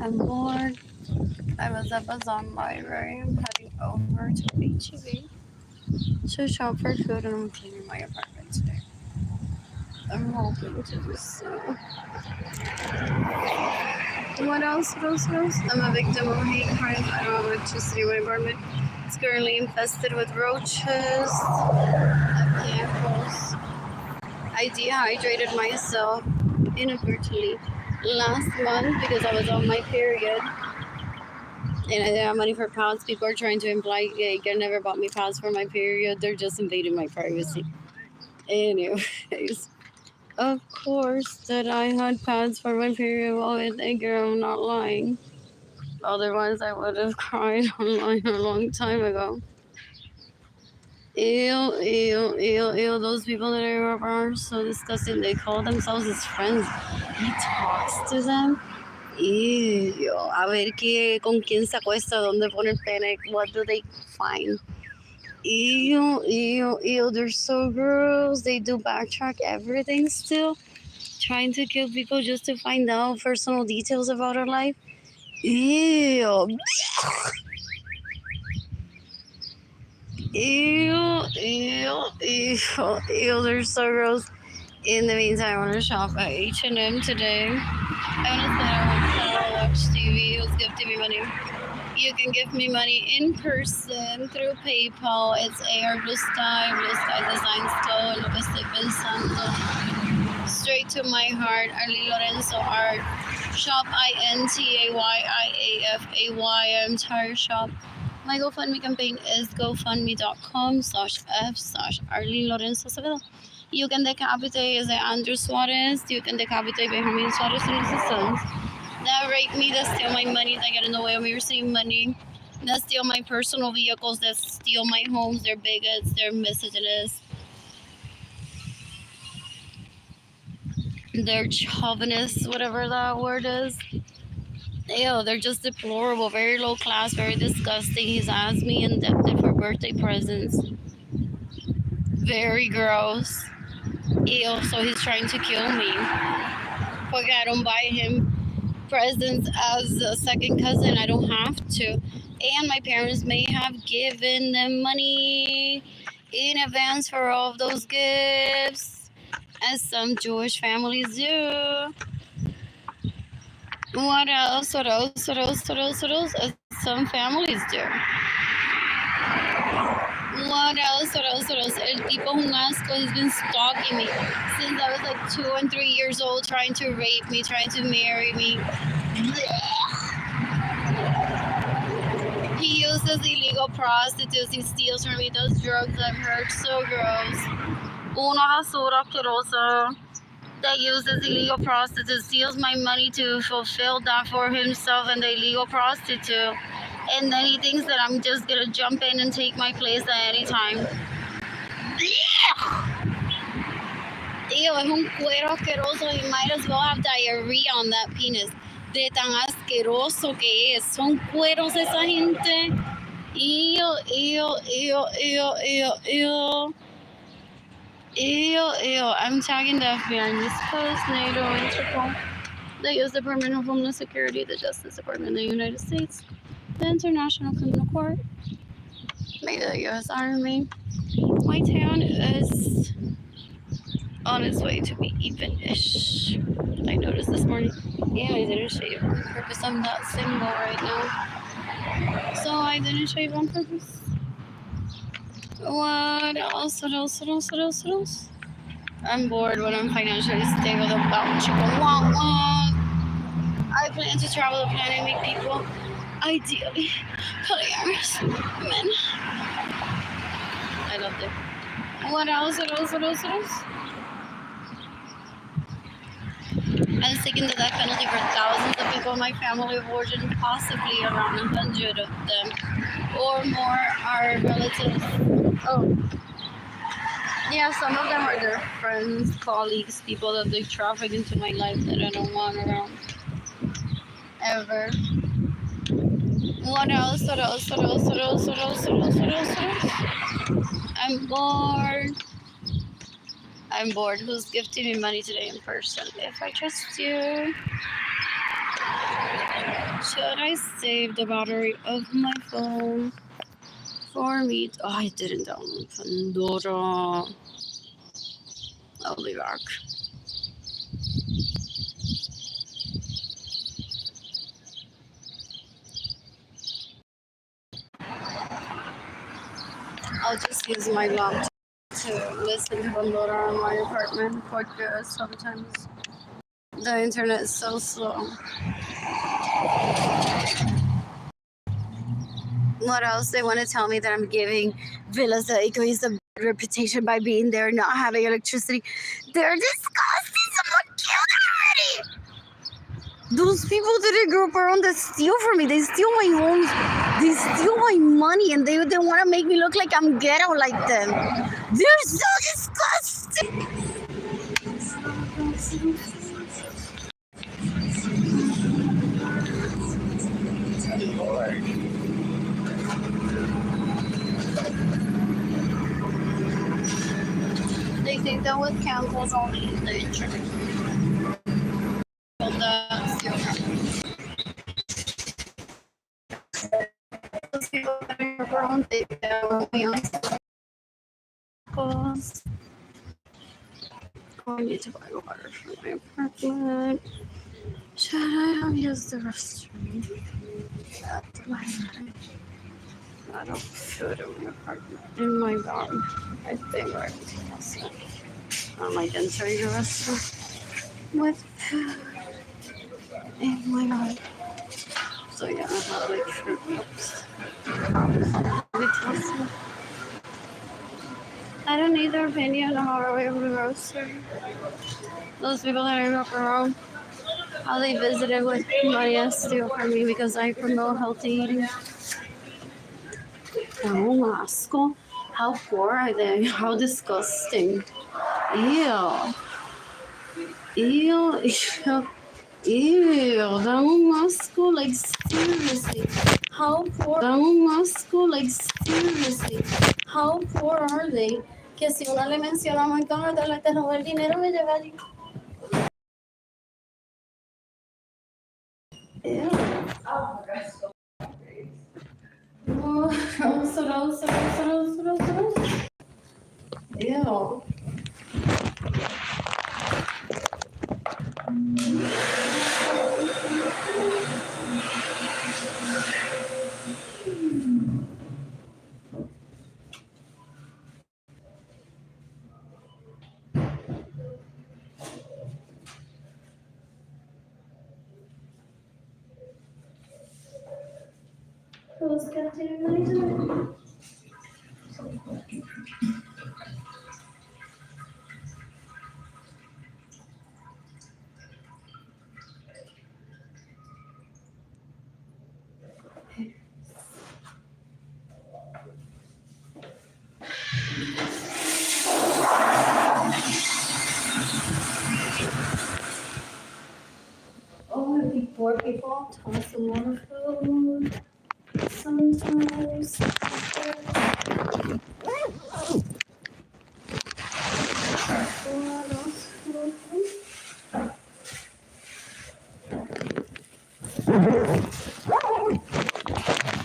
I'm bored. I was at Bazaar Library. I'm heading over to HEB to shop for food, and I'm cleaning my apartment today. I'm hoping to do so. What else? I'm a victim of hate crime. I don't have electricity in my apartment. It's currently infested with roaches. I can't close. I dehydrated myself inadvertently last month because I was on my period. And I didn't have money for pads. People are trying to imply they never bought me pads for my period. They're just invading my privacy. Anyways, of course that I had pads for my period while with a girl, I'm not lying. Otherwise, I would have cried online a long time ago. Ew. Those people that I rub are so disgusting. They call themselves his friends. He talks to them. Ew. A ver con quién se acuesta, dónde pone el pene, what do they find? Ew. They're so gross. They do backtrack everything still. Trying to kill people just to find out personal details about our life. Ew. They're so gross. In the meantime, I want to shop at H&M today. I want to sit around and watch TV. Who's gifting me money? You can give me money in person through PayPal. It's AR Blue Sky Design Store, lo que estoy pensando. Straight to my heart, Arlene Lorenzo Art. Shop INTAYIAFAY. I'm tired shop. My GoFundMe campaign is gofundme.com/f/Arlene Lorenzo Acevedo. You can decapitate Andrew Suarez. You can decapitate Benjamin Suarez and his sons. That rape me, that steal my money, that get in the way of me receiving money, that steal my personal vehicles, that steal my homes. They're bigots, they're misogynists, they're chauvinists, whatever that word is. Ew, they're just deplorable, very low class, very disgusting. He's asked me indebted for birthday presents. Very gross. Ew, so he's trying to kill me. Porque I don't buy him presents as a second cousin. I don't have to. And my parents may have given them money in advance for all of those gifts, as some Jewish families do. What else? As some families do. What else? El tipo es un asco. He's been stalking me since I was like 2 and 3 years old, trying to rape me, trying to marry me. He uses illegal prostitutes. He steals from me. Does drugs. I've heard. So gross. Una basura asquerosa that uses illegal prostitutes, steals my money to fulfill that for himself and the illegal prostitute. And then he thinks that I'm just gonna jump in and take my place at any time. Ew, es un cuero asqueroso. He might as well have diarrhea on that penis. De tan asqueroso que es. Son cueros esa gente. Ew. I'm tagging the FBI in this post, NATO, Interpol, the U.S. Department of Homeland Security, the Justice Department of the United States, the International Criminal Court, maybe the U.S. Army. My tan is on its way to be even-ish. I noticed this morning. Yeah, I didn't shave on purpose. I'm that single right now, so I didn't shave on purpose. What else? I'm bored when I'm financially stable about chicken. I plan to travel the planet and meet people, ideally polyamorous men. I love it. What else? I'm sticking to that penalty for thousands of people in my family of origin, possibly around 100 of them or more are relatives. Oh, yeah, some of them are their friends, colleagues, people that they traffic into my life that I don't want around ever. What else? I'm bored. Who's gifting me money today in person? If I trust you. Should I save the battery of my phone for me? Oh, I didn't download Pandora. I'll be back. I'll just use my laptop to listen to Pandora in my apartment because sometimes the internet is so slow. What else? They want to tell me that I'm giving Villas de Icois a bad reputation by being there, not having electricity. They're disgusting. Someone killed them already. Those people didn't grow up around that steal from me. They steal my homes. They steal my money, and they want to make me look like I'm ghetto like them. They're so disgusting. They think that with candles only the internet. Those people that are around, they don't cause I need to buy water for my apartment. Should I have used the restroom? I don't food in my apartment. In my bag. I think everything else. I might enter the restroom with food in my bag. So yeah, I have like fruit cups. I don't need their opinion on how I am the grocery. Those people that I walk around, how they visited with money and steal from me because I promote healthy eating. Oh, asco. How poor are they? How disgusting. Ew. Ew. Ew. Ew. Dá asco, like seriously. How poor? Dá asco, like seriously. How poor are they? Que si uno le menciona a McDonald's, te roba el dinero, me lleva allí. Ew. Ew. Who's gonna do my time? Oh, poor people toss some more food. Sometimes.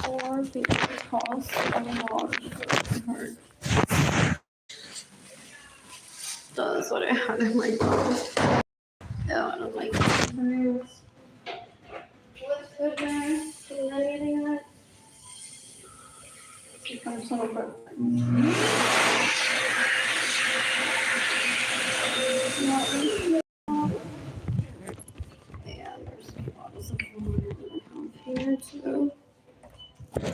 Or people toss a lot of food. That's what I had in my mouth. Yeah, I don't like this. What's good there? Is there anything in it? I'm so perfect. Yeah, there's bottles of water here too.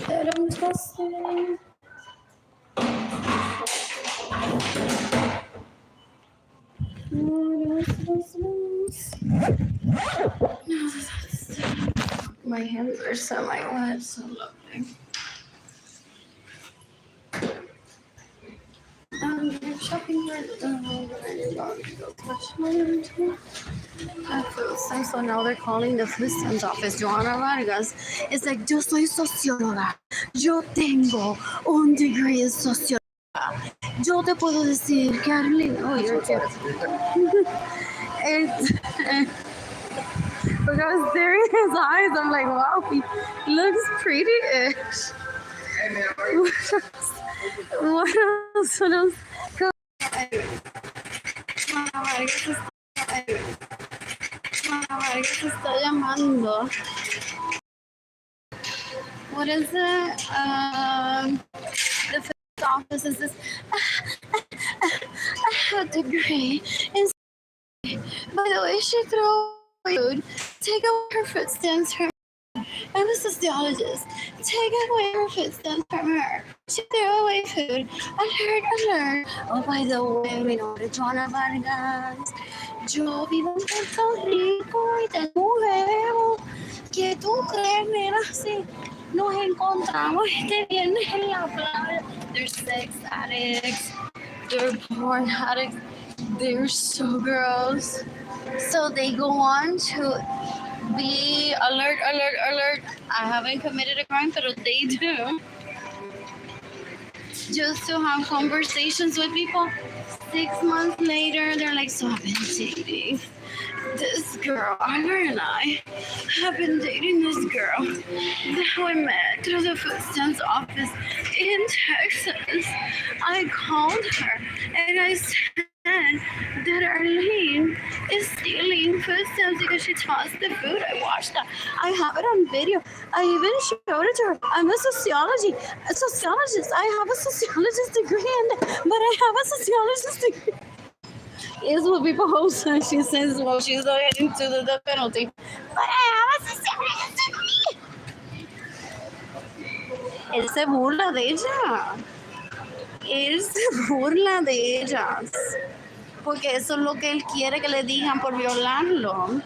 That I'm trusting. My hands are semi-wet, so lovely. I'm shopping for the food stamps, so now they're calling the food stamps office. Joanna Vargas is like, yo soy socióloga. Yo tengo un degree in sociología. Yo te puedo decir que Arlene, oh, you're cute. It's because there is eyes. I'm like, wow, he looks pretty-ish. What else? What else? Mamá Vargas se está llamando. What is it? The first office is this. I have a degree in. By the way, she throws food. Take away her food stamps from. I'm a sociologist. Take away her food stamps from her. She threw away food. Alert. Oh, by the way, mi nombre es Joana Vargas. Yo vivo en Puerto Rico y tengo un huevo. ¿Qué tú crees, nena? Sí, nos encontramos este viernes en la playa. They're sex addicts. They're porn addicts. They're so gross. So they go on to be alert. I haven't committed a crime, but they do. Just to have conversations with people. 6 months later, they're like, so I've been dating this girl. Ira and I have been dating this girl that we met through the food stamps office in Texas. I called her and I said that Arlene is stealing food stamps because she tossed the food. I watched that. I have it on video. I even showed it to her. I'm a sociologist. I have a sociologist degree, but I have a sociologist degree. Is what people hope. She says, well, she's not heading to the penalty. But I have a sociologist degree. Él se burla de ella. Él se burla de ellas. Porque eso es lo que él quiere que le digan por violarlo.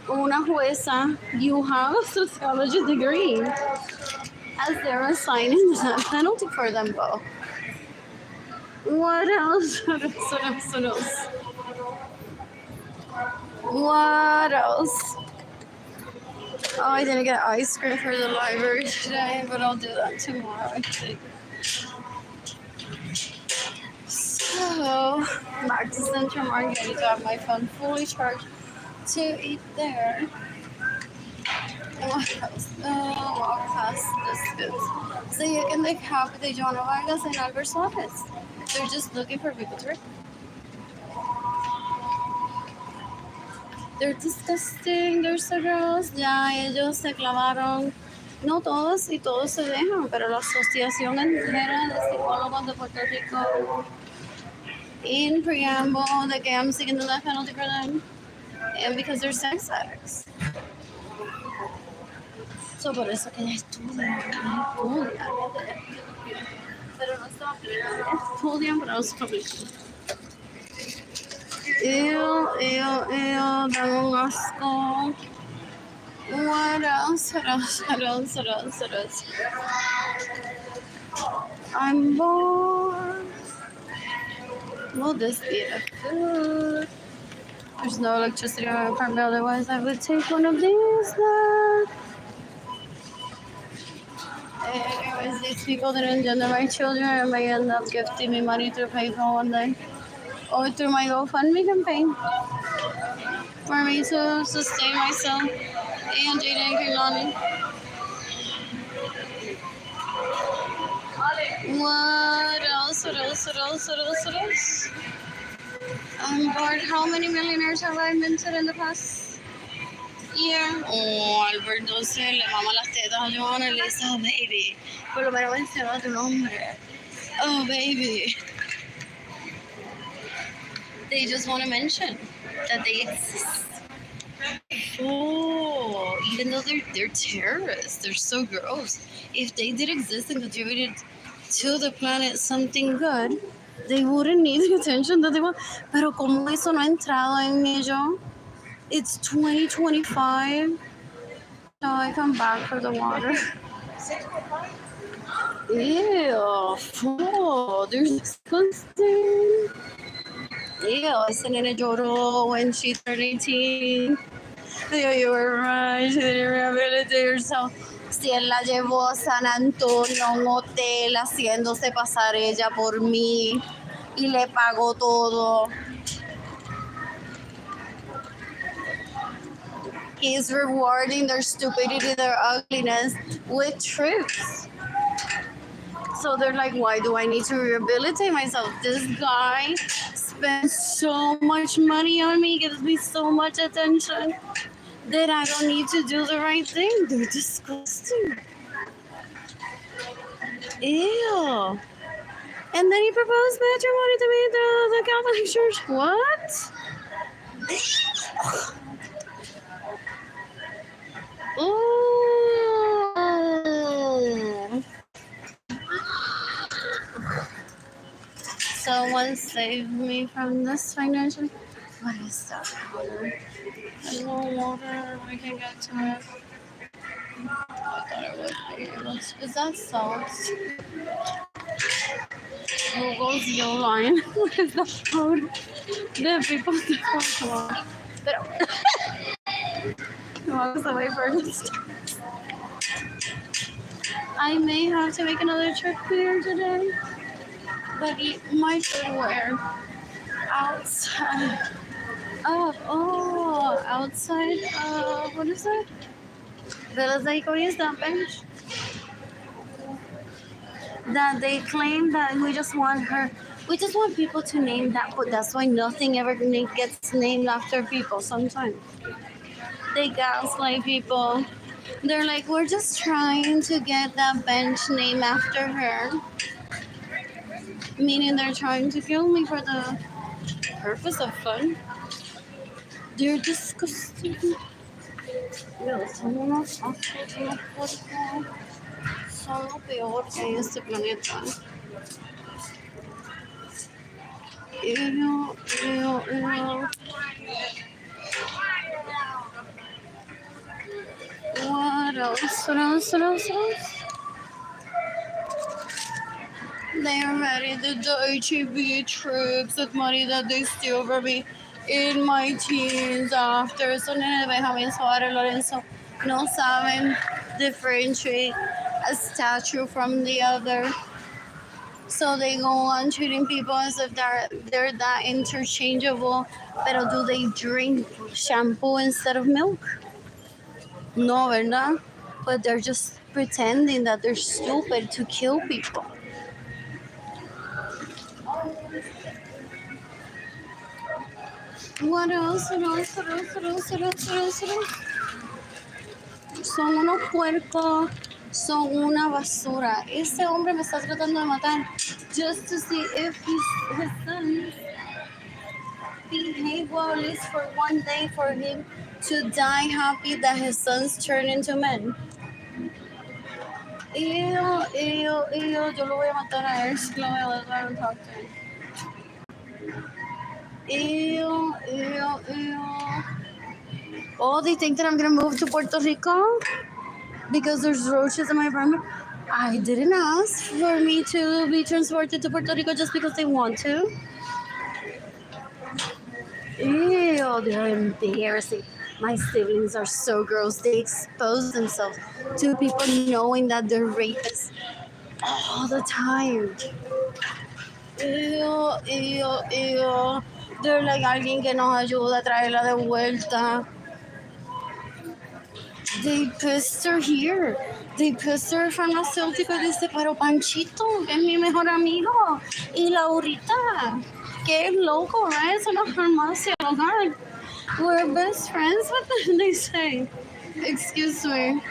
Una jueza, you have a sociology degree, as they're assigning that penalty for them both. What else? What else? Oh, I didn't get ice cream for the library today, but I'll do that tomorrow, I think. So, back to Central Market. I need to have my phone fully charged to eat there. What else? Walk past the schools. So you can like have the Joana Vargas and Albert's office. They're just looking for people to work. They're disgusting. They're so gross. Ya ellos se clavaron. No todos y todos se dejan, pero la Asociación Entera de Psicólogos de Puerto Rico in preamble de que I'm seeking the death penalty for them, and because they're sex addicts. So por eso que ella estudia. Pero no estaba estudian, pero no se publican. Dame un asco. What else? I'm bored. Will this be the food? There's no electricity in my apartment, otherwise I would take one of these then. Anyways, these people didn't gender my children and may end up gifting me money through PayPal one day. Or through my GoFundMe campaign. For me to sustain myself and Jada and Kehlani. What else? I'm bored. How many millionaires have I minted in the past year? Oh, Alberto se le mama las tetas a Joana y le dice, oh, baby. Por lo menos menciona tu nombre. Oh, baby. They just want to mention that they exist. Oh, even though they're terrorists, they're so gross. If they did exist and contributed to the planet something good, they wouldn't need the attention that they want. Pero como eso no ha entrado en ello, it's 2025. So I come back for the water. Ew, oh, they're disgusting. Ew, ese nene lloró when she turned 18. You were right, she didn't rehabilitate herself. Si él la llevó a San Antonio a un hotel haciéndose pasar ella por mí y le pagó todo. He's rewarding their stupidity, their ugliness with truth. So they're like, why do I need to rehabilitate myself? This guy spends so much money on me, gives me so much attention that I don't need to do the right thing. They're disgusting. Ew. And then he proposed matrimony to me at the Catholic Church. What? Ooh. Someone saved me from this financially. What is that water? There's no water. We can get to it. I thought it would be. Is that salt? Google's Yo line. What is that code? The people don't Pero walks away first. I may have to make another trip here today, but my footwear outside outside what is it? Villas is that bench that they claim that we just want people to name that, but that's why nothing ever gets named after people. Sometimes they gaslight people. They're like, we're just trying to get that bench named after her, meaning they're trying to kill me for the purpose of fun. They're disgusting. Son unos ascos, unos puercos. Son lo peor que hay en este planeta. Ew. What else? They already did the HEB trips with money that they steal from me in my teens after. So nene de Benjamin so Arlene Lorenzo no saben differentiate a statue from the other. So they go on treating people as if they're that interchangeable. Pero do they drink shampoo instead of milk? No, ¿verdad? But they're just pretending that they're stupid to kill people. What else? Son unos puercos, son una basura. Ese hombre me está tratando de matar just to see if his sons behave well, at least for one day, for him to die happy that his sons turn into men. Ew. Yo lo voy a matar a él. Lo voy a let him talk to him. Ew. Oh, they think that I'm gonna move to Puerto Rico because there's roaches in my apartment. I didn't ask for me to be transported to Puerto Rico just because they want to. Ew, they're embarrassing. My siblings are so gross. They expose themselves to people knowing that they're rapists all the time. Ew. They're like alguien que nos ayuda a traerla de vuelta. They pissed her here. They pissed her farmacéutico y dice, pero Panchito, que es mi mejor amigo, y Laurita, que es loco, right? Es una farmacia local. We're best friends with them, they say. Excuse me.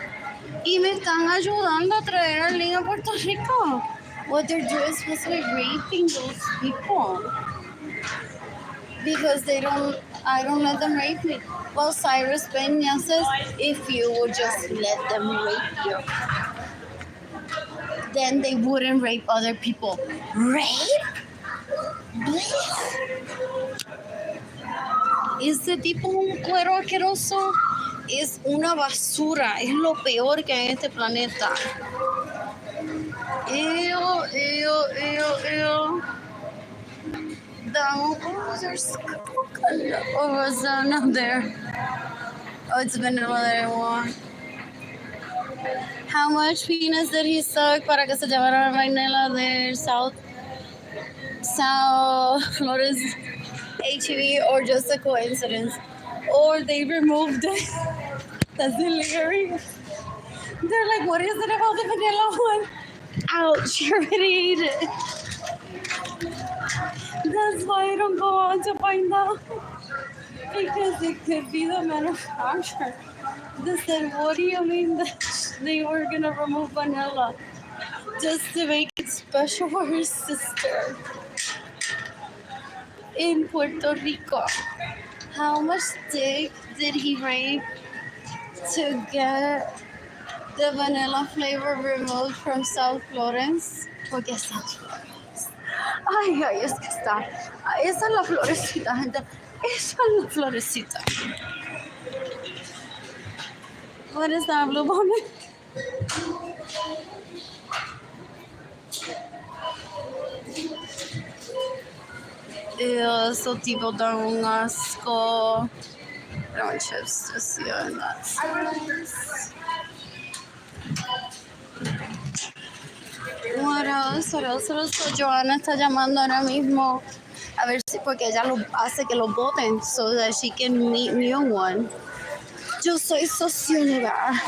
Y me están ayudando a traer a Arlene a Puerto Rico. What they're doing is supposed to be raping those people. Because I don't let them rape me. Well, Cyrus Peña says, if you would just let them rape you, then they wouldn't rape other people. Rape? Ese tipo es un cuero asqueroso. Es una basura. Es lo peor que hay en este planeta. Ew. There's Coca-Cola. Oh, was not there? Oh, it's vanilla that I want. How much penis did he suck para que se llevara vanilla de South Florida's HEB, or just a coincidence? Or they removed it That's hilarious. They're like, what is it about the vanilla one? Ouch, you already ate it. That's why I don't go on to find out. Because it could be the manufacturer. They said, what do you mean that they were going to remove vanilla just to make it special for her sister in Puerto Rico? How much dick did he rape to get the vanilla flavor removed from South Florence? Porque es South Florence. Ay, ay, es que está. Esa es la florecita, gente. Esa es la florecita. What is that, Blue Bonnet? Esos tipos dan un asco. Don't chips to see on that. What else? Joanna está llamando ahora mismo a ver si porque ella lo hace que lo voten so that she can meet new one. Yo soy socióloga,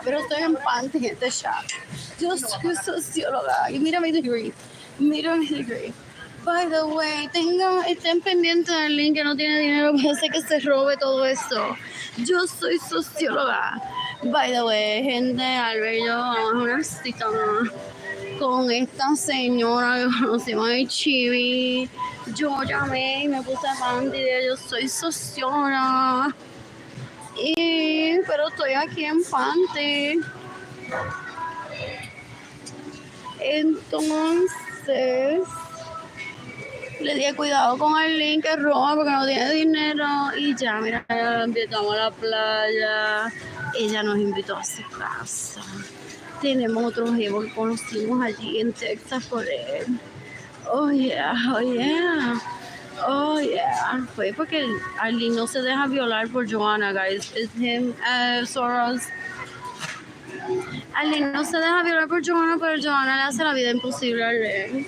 pero estoy en panty en este chat. Yo soy socióloga y mira mi degree. By the way, estén pendientes del link que no tiene dinero para hacer que se robe todo esto. Yo soy socióloga. By the way, gente, Albert y yo vamos a una cita con esta señora que conocimos en Chibi. Yo llamé y me puse panty de yo soy socióloga. Pero estoy aquí en panty. Entonces le dije cuidado con Arlene que roba porque no tiene dinero y ya, mira, la invitamos a la playa, ella nos invitó a su casa. Tenemos otro jevo que conocimos allí en Texas por él. Oh yeah. Fue porque Arlene no se deja violar por Joanna, guys. It's him, Soros. Arlene no se deja violar por Joanna, pero Joanna le hace la vida imposible a Arlene.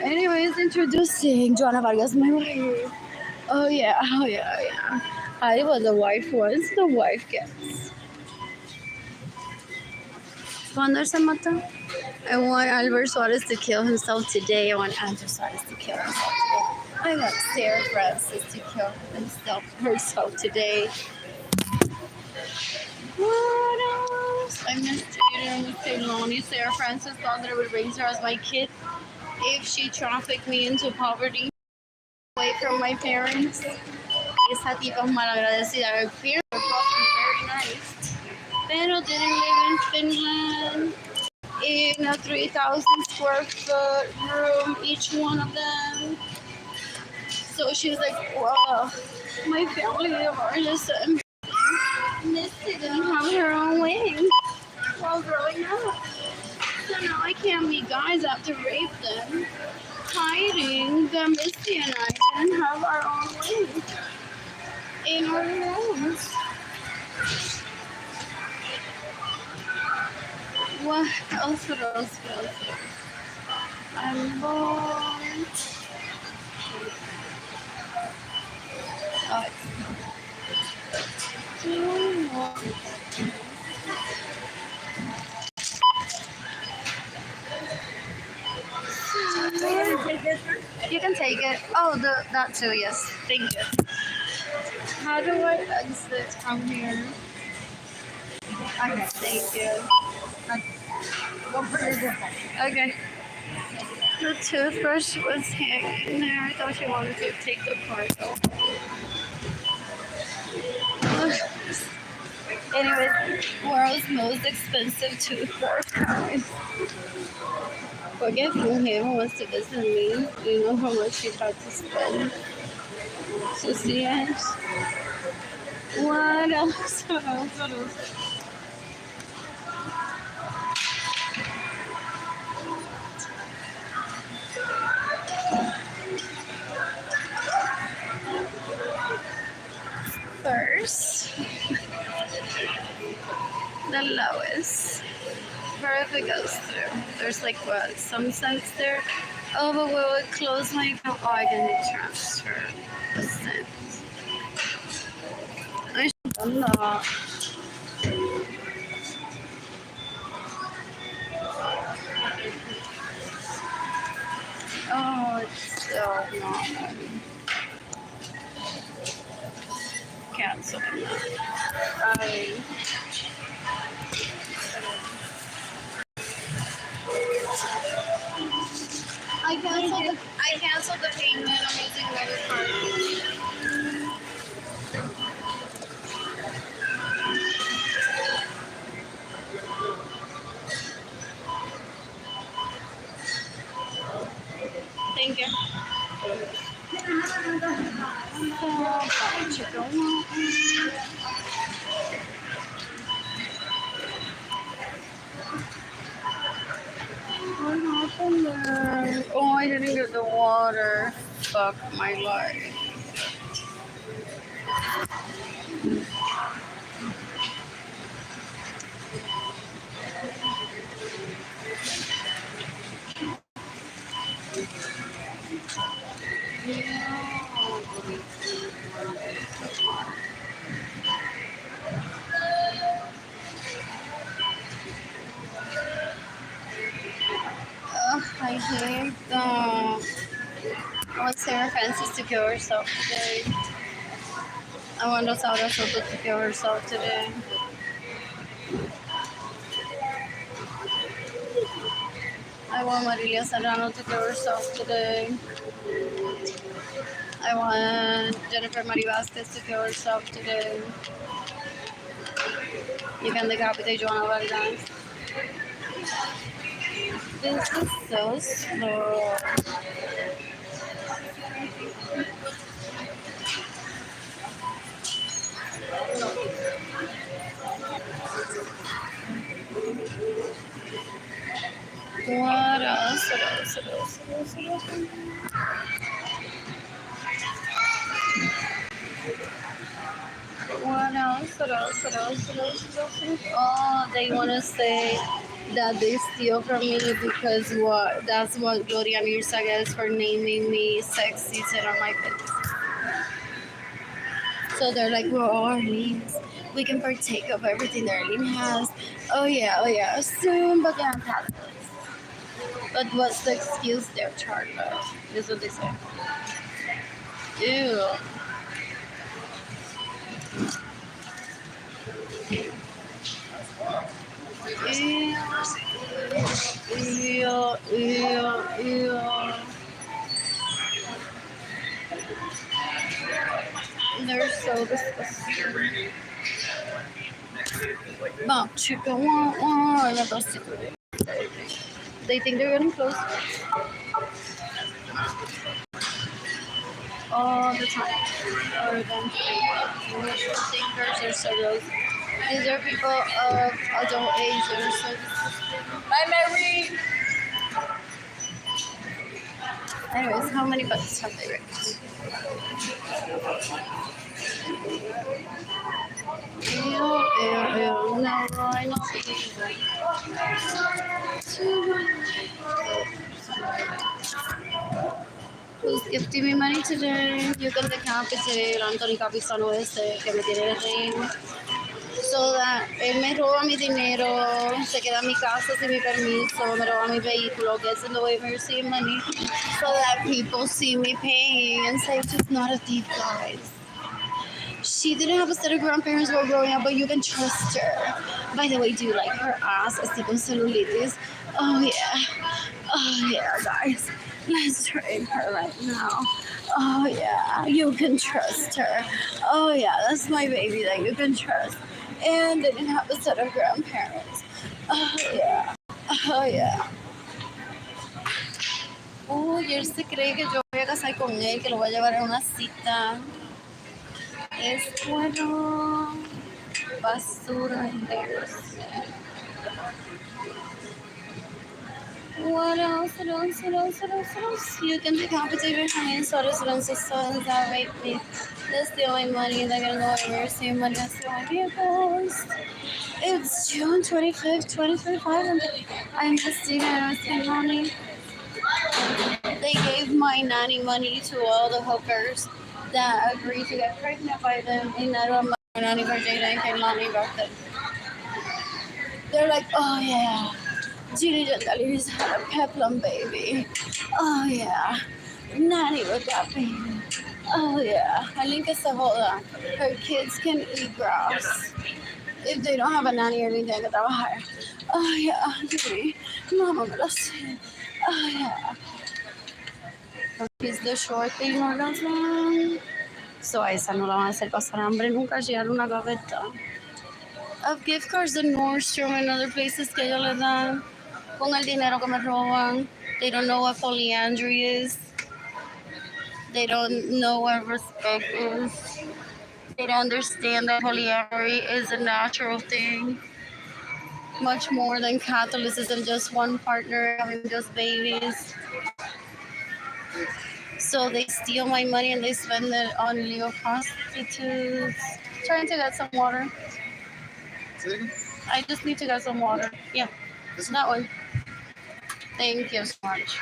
Anyways, introducing Joanna Vargas, my wife. Oh yeah. I was the wife once, the wife gets. ¿Cuándo se mata? I want Albert Suarez to kill himself today. I want Andrew Suarez to kill himself today. I want Sarah Francis to kill herself today. What else? I missed Jaden with Lonnie. Sarah Francis thought that I would raise her as my kid if she trafficked me into poverty away from my parents. Esa tipa es malagradecida. Her parents were very nice. Pero didn't live in Finland in a 3,000 square foot room, each one of them. So she's like, well, my family of artists Misty didn't have her own wing while growing up. So now I can't meet guys after rape them, hiding that Misty and I didn't have our own wing in our rooms. What else? I'm bored. You can take it. Oh, that too, yes. Thank you. How do I exit from here? Okay, thank you. Okay. The toothbrush was hanging there. I thought she wanted to take the part off. Anyways, world's most expensive toothbrush, guys. Forget who him wants to visit me. You know how much she had to spend to see it. What else? First, the lowest. Wherever it goes through. There's like what, some cents there? Oh, but will it close my account? Oh, I can transfer the cents. I should I'm not. Oh, it's still not. Cancel. I canceled the payment. I'm using another card. Thank you. What happened there? Oh, I didn't get the water. Fuck my life. Ugh, I hate them. I want Sarah Francis to kill herself today. I want Rosaura Soto to kill herself today. I want Marilia Serrano to kill herself today. I want Jennifer Marie Vasquez to kill herself today. You can decapitate Joanna Vargas. This is so slow. What else? Oh, they want to say that they steal from me because what? That's what Gloria Mirza gets for naming me sexy sit on my face. So they're like, well, Arlene, we can partake of everything that Arlene has. Oh yeah, soon, but yeah, but what's the excuse they're charged of? Is what they say. Ew. Ew. They're so disgusting. Mom, chicken, la prostitute. They think they're getting close all the time. Or them thinkers are so gross. These are people of adult age that are so disgusting. Bye, Mary! Anyways, how many buttons have they written? Ew. No, I know. Who's gifting me money today? You can decapitate Anthony Capizano que me tiene el ring. So that él me roba mi dinero, se queda en mi casa sin mi permiso, me roba mi vehículo, gets in the way of me receiving money, so that people see me paying and say she's not a thief, guys. She didn't have a set of grandparents while growing up, but you can trust her. By the way, do you like her ass? Así con celulitis. Oh yeah, guys. Let's train her right now. Oh yeah, you can trust her. Oh yeah, that's my baby that you can trust. And they didn't have a set of grandparents. Oh yeah. Uy, él se cree que yo voy a casar con él, que lo voy a llevar a una cita. Es bueno. Basura embarrassing. What else? You can decapitate your hands, that rape me. That's the only money they're gonna go over. Same money that's the only vehicles. It's June 25th, 2025, and I'm just investing money. They gave my nanny money to all the hookers that agreed to get pregnant by them in that My nanny for Jada and Kailani birthday. They're like, oh yeah, Gina Jandali's had a peplum baby. Oh yeah, nanny with that baby. Oh yeah, Alinka Sahola, her kids can eat grass if they don't have a nanny or anything que trabajar. Oh yeah, Jimmy, mama me lo sé. Oh yeah. Is the short thing or that's long? So a esa no la van a hacer pasar hambre nunca, llegar una gaveta. Of gift cards de Nordstrom and other places que ellos les dan con el dinero que me roban. They don't know what polyandry is. They don't know what respect is. They don't understand that polyamory is a natural thing. Much more than Catholicism, just one partner having just babies. So they steal my money and they spend it on illegal prostitutes. Trying to get some water. I just need to get some water. Yeah, that one. Thank you so much.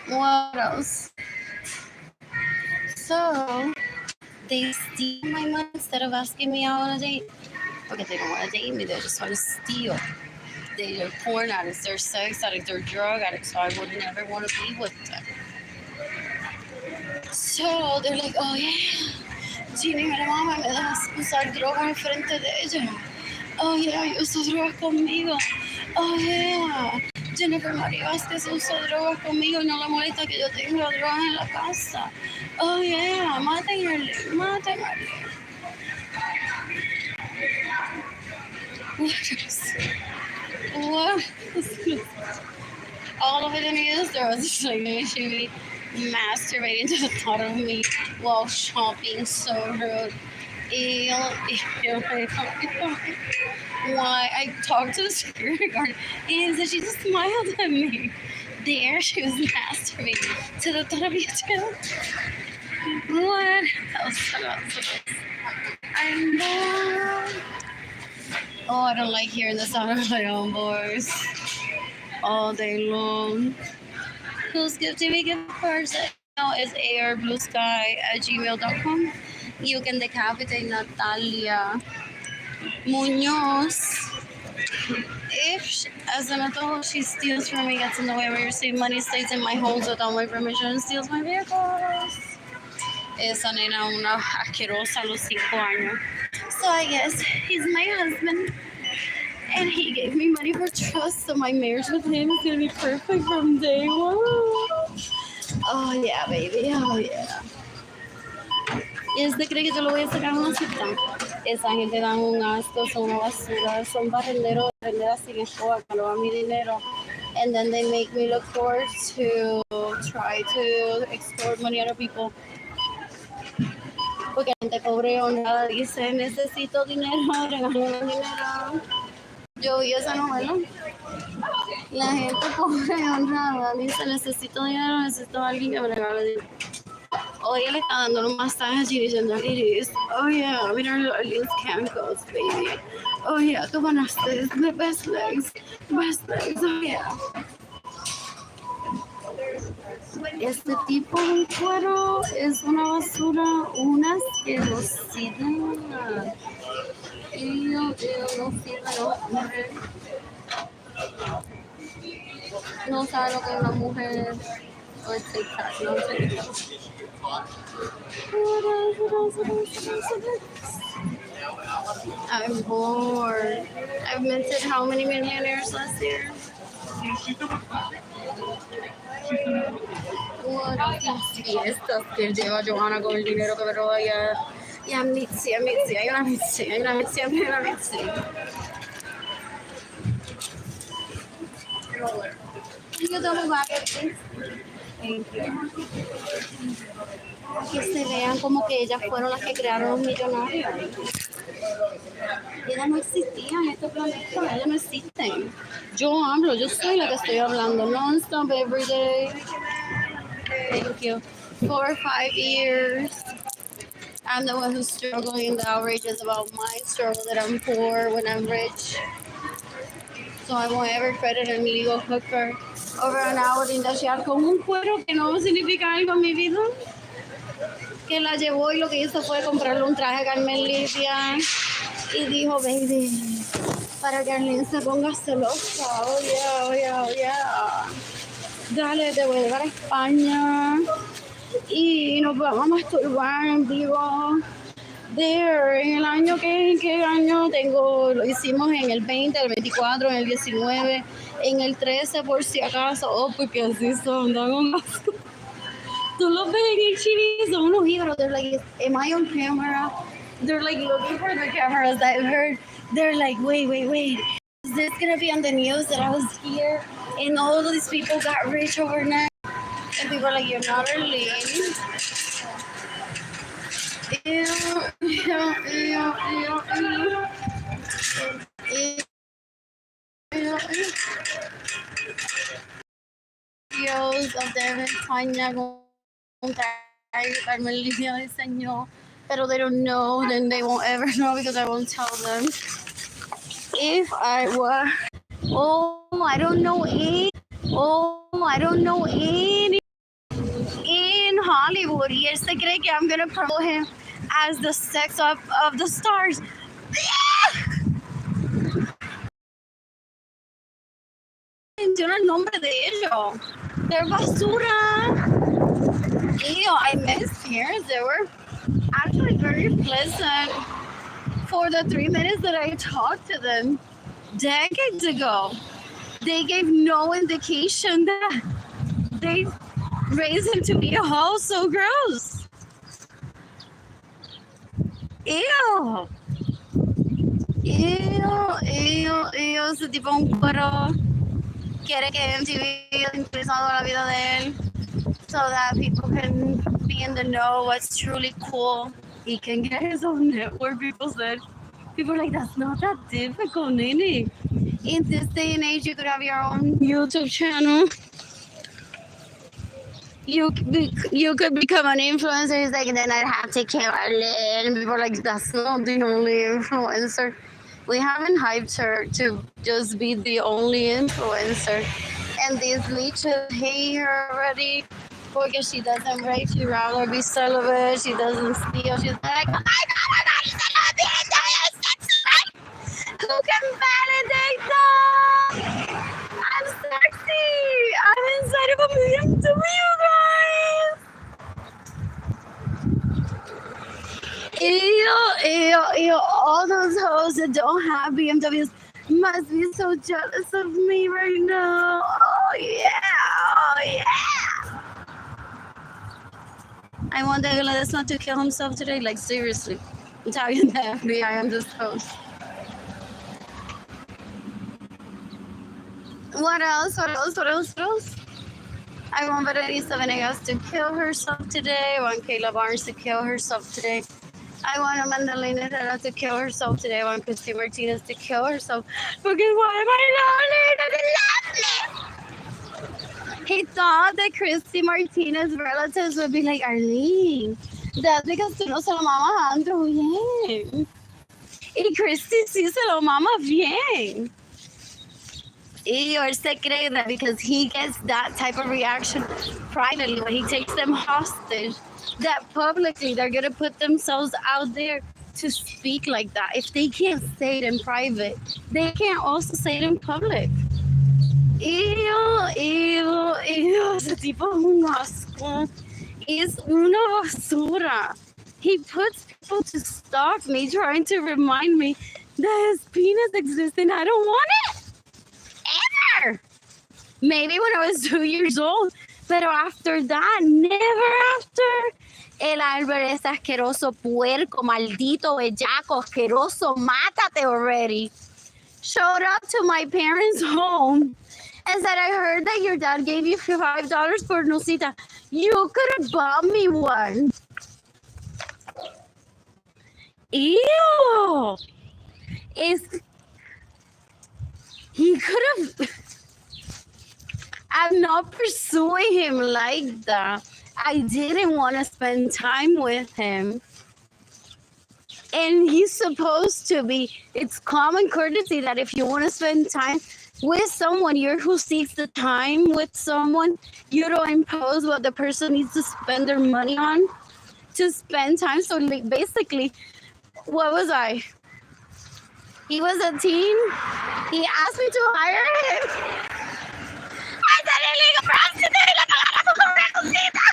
What else? So they steal my money instead of asking me out on a date. Because they don't want to date me, they just want to steal. They're porn addicts, they're sex addicts, they're drug addicts, so I would never want to be with them. So they're like, oh yeah, Jimmy, mira mamá, me dejas usar drogas en frente de ella. Oh yeah, yo uso drogas conmigo. Oh yeah, Jennifer María Vázquez usa drogas conmigo y no le molesta que yo tenga drogas en la casa. Oh yeah, maten a Arlene, maten a Arlene. What? All of it in his, there was just like she be masturbating to the thought of me while shopping so rude. Why? I talked to the security guard and she just smiled at me. There she was masturbating to the thought of you too. What else? I know. Oh, I don't like hearing the sound of my own voice all day long. Who's gifting me gift cards? Email is airbluesky@gmail.com. You can decapitate Natalia Munoz. If, as an adult, she steals from me, gets in the way where you receive money, stays in my homes without my permission, and steals my vehicles. Esa nena una asquerosa a los 5 años. So I guess he's my husband. And he gave me money for trust, so my marriage with him is gonna be perfect from day one. Oh yeah, baby, oh yeah. ¿Y usted cree que yo lo voy a sacar a una cita? Esa gente dan un asco, son una basura, son barrenderos, barrenderas sin escoba, que lo dan mi dinero. And then they make me look forward to try to extort money out of people. Porque la gente pobre honrada dice, necesito dinero, regálame dinero. Yo vi esa novela. La gente pobre honrada dice, necesito dinero, necesito a alguien que me regale dinero. Hoy él está dando un masaje a Gigi Gentili's. Oh yeah, mira los cankles, baby. Oh yeah, tú ganaste, the best legs, oh yeah. Este tipo de cuero es una basura, una asquerosidad. Y yo no sirve, no sabe lo que es una mujer. O es TikTok, no sé. I'm bored. I've minted how many millionaires last year? What fiestas que lleva Johanna con el dinero que me roba y a Mitzi, hay una Mitzi. Yo tomo baguette. Thank you. Que se vean como que ellas fueron las que crearon los millonarios. Ellas no existían, estos planetas, ellas no existen. Yo hablo, yo soy la que estoy hablando non-stop every day. Thank you. 4 or 5 years. I'm the one who's struggling. The outrage is about my struggle that I'm poor when I'm rich. So I won't ever credit an illegal hooker over an hour de indociar con un cuero que no significa algo en mi vida. Que que la llevó y lo que hizo fue comprarle un traje a Carmelita y dijo, baby, para que Arlene se ponga celosa. Oh, yeah, oh, yeah, oh, yeah. Dale, te voy a llevar a España y nos vamos a masturbar en vivo. There, en el año ¿qué año tengo? Lo hicimos en el 20, el 24, en el 19, en el 13 por si acaso. Oh, porque así son, dan asco. Tú los ves en el TV, son unos híbridos. They're like, am I on camera? They're like looking for the cameras. I've heard, they're like, wait. Is this gonna be on the news that I was here and all of these people got rich overnight? And people are like, you're not Arlene. Videos of them en España con Carmelita diseñó, pero they don't know, then they won't ever know because I won't tell them. If I were, I don't know any in Hollywood. Y él se cree que I'm gonna promote him as the sex of the stars. Menciona el nombre de ellos. They're basura. Ew, I miss parents. They were actually very pleasant for the 3 minutes that I talked to them decades ago. They gave no indication that they raised him to be a hoe. So gross. Ew. Ese tipo es un cuero. Quiere que MTV interesado la vida de él so that people can be in the know what's truly cool. He can get his own network, people said. People are like, that's not that difficult, Nene. In this day and age, you could have your own YouTube channel. You could become an influencer. He's like, and then I'd have to kill Arlene. And people are like, that's not the only influencer. We haven't hyped her to just be the only influencer. And these leeches hate her already because she doesn't rape. She'd rather be celibate. She doesn't steal. She's like, oh my God, he's celibate. Who can validate that? I'm sexy. I'm inside of a BMW, guys. Ew, all those hoes that don't have BMWs must be so jealous of me right now. Oh yeah. I want Deguledesma not to kill himself today, like seriously. I'm telling the FBI I'm this host. What else? I want Berenice Venegas to kill herself today. I want Kayla Barnes to kill herself today. I want Amanda Herrera to kill herself today. I want Christy Martinez to kill herself. Because why am I lonely? Doesn't love me. He thought that Christy Martinez's relatives would be like, Arlene, that's because tú no se lo mamas a Andrew bien. Y Christy sí se lo mama bien. Y él se cree that because he gets that type of reaction privately when he takes them hostage, that publicly they're going to put themselves out there to speak like that. If they can't say it in private, they can't also say it in public. Ese tipo es un asco. Es una basura. He puts people to stalk me, trying to remind me that his penis exists and I don't want it. Ever. Maybe when I was 2 years old, but after that, never after. El Albert es asqueroso, puerco, maldito, bellaco, asqueroso, mátate already. Showed up to my parents' home and said, I heard that your dad gave you $5 for Nusita. You could have bought me one. Ew. He could have. I'm not pursuing him like that. I didn't want to spend time with him. And he's supposed to be, it's common courtesy that if you want to spend time with someone, you're who seeks the time with someone, you don't impose what the person needs to spend their money on. to spend time. So basically, what was I? He was a teen. He asked me to hire him. I said illegal prostitute. La palabra correctita.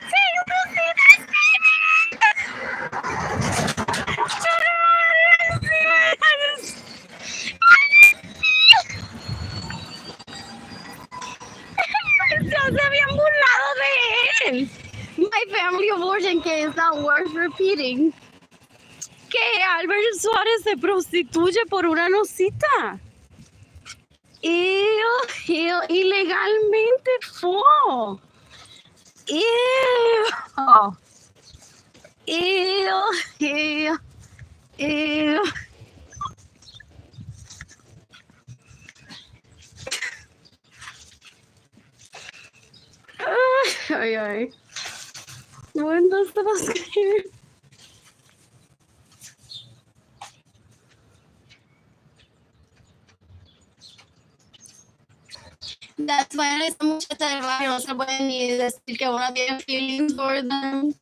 Sí, you will see that statement. Se habían burlado de él. My family abortion case not worth repeating. Que Albert Suárez se prostituye por una nocita. Ilegalmente fue. Ew. Ay. ¿Dónde estabas? That's why esa muchacha del barrio no se puede ni decir que uno tiene feelings for them.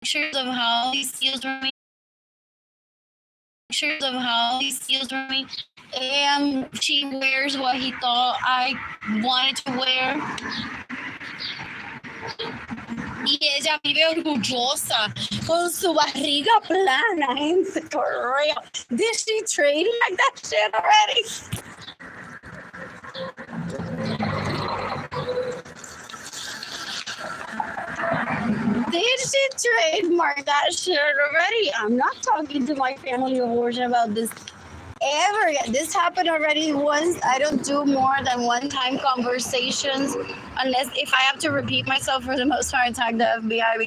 Pictures of how he steals from me. And she wears what he thought I wanted to wear. Y ella vive orgullosa con su barriga plana. For real. Did she trade like that shit already? Did she trademark that shit already? I'm not talking to my family abortion about this ever again. This happened already once. I don't do more than one-time conversations unless if I have to repeat myself. For the most part, I tag the FBI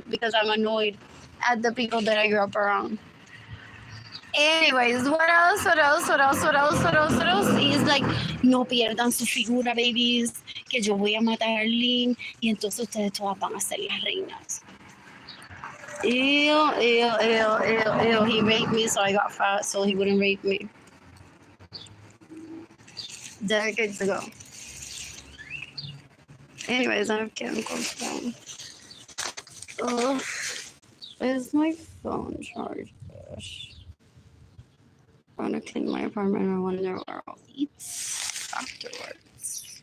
because I'm annoyed at the people that I grew up around. Anyways, what else? He's like, no pierdan su figura, babies, que yo voy a matar a Arlene y entonces ustedes todas van a ser las reinas. Ew. He raped me, so I got fat, so he wouldn't rape me. Decades ago. Anyways, I'm getting close down. Oh, is my phone charged? I want to clean my apartment. I wonder where I'll eat afterwards.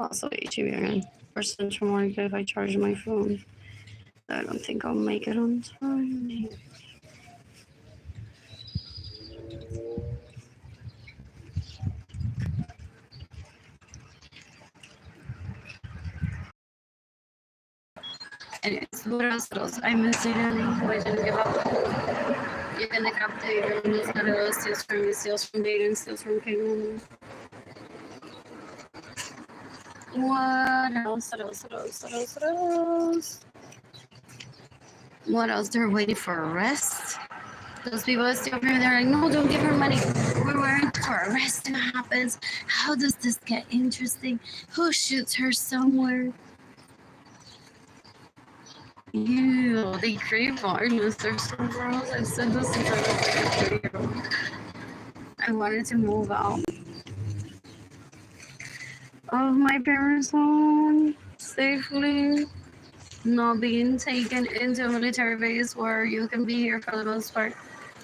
Also, HEB again. For Central Market, if I charge my phone. I don't think I'll make it on time. Anyways, what else? I miss you, Danny. I didn't give up. Even the update, and it's not steals from Dayton, steals from Caitlin. What else? What else? They're waiting for arrest. Those people are still here. They're like, no, don't give her money. We're waiting for arrest. And what happens? How does this get interesting? Who shoots her somewhere? Ew, they crave violence. They're so gross. I said this in the video. I wanted to move out of my parents' home safely, not being taken into a military base where you can be here for the most part.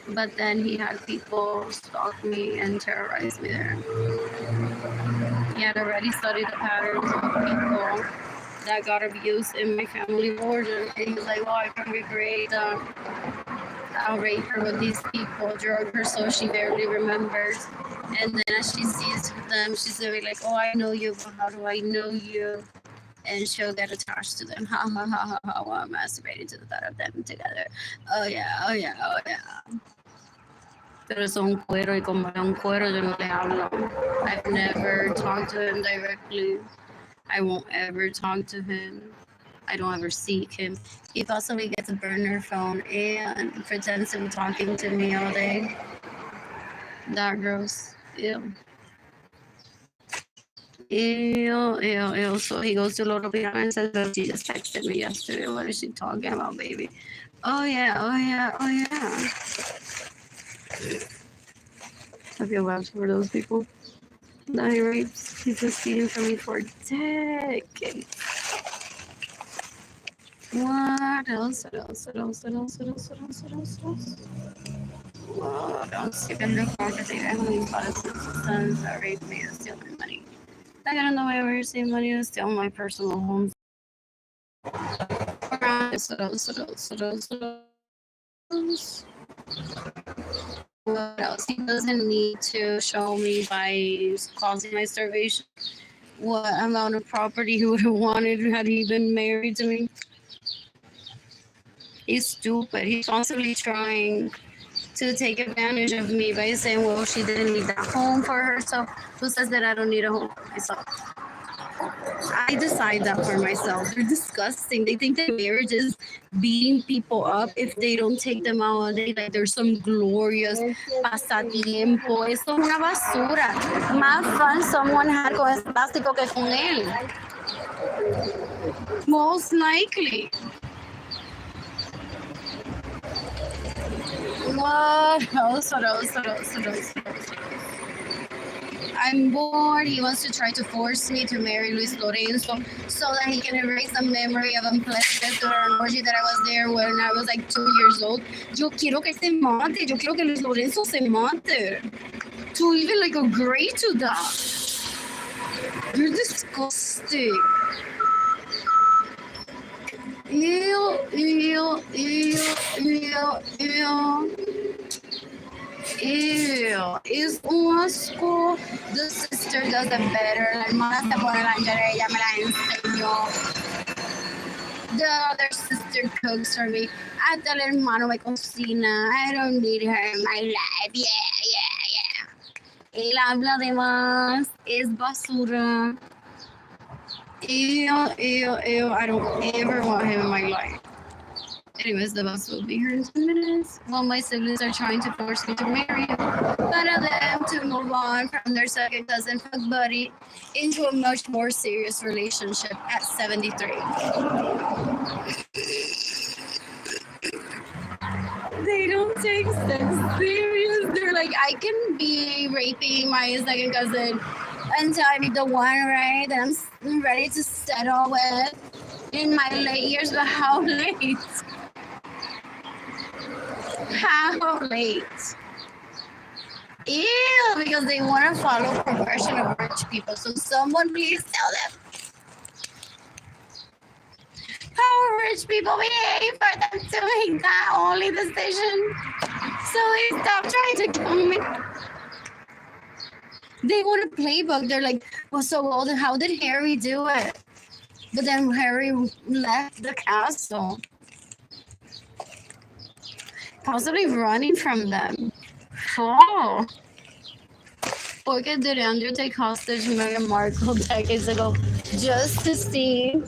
But then he had people stalk me and terrorize me there. He had already studied the patterns of people that got abused in my family origin. And he was like, well, I can recreate I'll rape her with these people, drug her so she barely remembers. And then as she sees them, she's gonna be like, oh, I know you, but how do I know you? And she'll get attached to them. Ha ha ha ha ha, while masturbating to the thought of them together. Oh yeah. Pero son cuero y como un cuero yo no le hablo. I've never talked to him directly. I won't ever talk to him. I don't ever seek him. He possibly gets a burner phone and pretends to be talking to me all day. That gross. Ew. So he goes to Loro Piana and says that she just texted me yesterday. What is she talking about, baby? Oh yeah. I feel bad for those people that he rapes. He's been stealing from me for decades. What else? What else? What else? What else? What else? What else? What else? What else? What else? You can look for the data. How many sons that raped me and steal my money? I got in the way where you save money and steal my personal homes. What else? What else? What else? What else? What else? He doesn't need to show me by causing my starvation what amount of property he would have wanted had he been married to me. He's stupid. He's constantly trying to take advantage of me by saying, well, she didn't need that home for herself. Who says that I don't need a home for myself? I decide that for myself. They're disgusting. They think that marriage is beating people up if they don't take them out all day. Like there's some glorious pasatiempo. Esto es una basura. Más fun someone had con ese plástico que con él. Most likely. What else? What else? What else? What else? What else? I'm bored. He wants to try to force me to marry Luis Lorenzo so that he can erase the memory of unpleasant or an orgy that I was there when I was like 2 years old. Yo quiero que se mate. Yo quiero que Luis Lorenzo se mate. To even like agree to that. You're disgusting. Ew, ew, ew, ew, ew. Ew, es un asco. The sister does it better. La hermana se pone lingerie, ella me la enseñó. The other sister cooks for me. Hasta el hermano me cocina. I don't need her in my life. Yeah, yeah, yeah. Él habla de más. Es basura. Ew, ew, ew. I don't ever want him in my life. Anyways, the bus will be here in 10 minutes. While my siblings are trying to force me to marry him, none of them to move on from their second cousin fuck buddy into a much more serious relationship at 73. They don't take sex serious. They're like, I can be raping my second cousin until I'm the one, right, that I'm ready to settle with in my late years, but how late? How late? Ew, because they want to follow progression of rich people. So someone please tell them how rich people behave for them to make that only decision. So they stop trying to kill me. They want a playbook. They're like, well, so old. How did Harry do it? But then Harry left the castle. Possibly running from them. Oh. Porque did Andrew take hostage Meghan Markle decades ago just to see,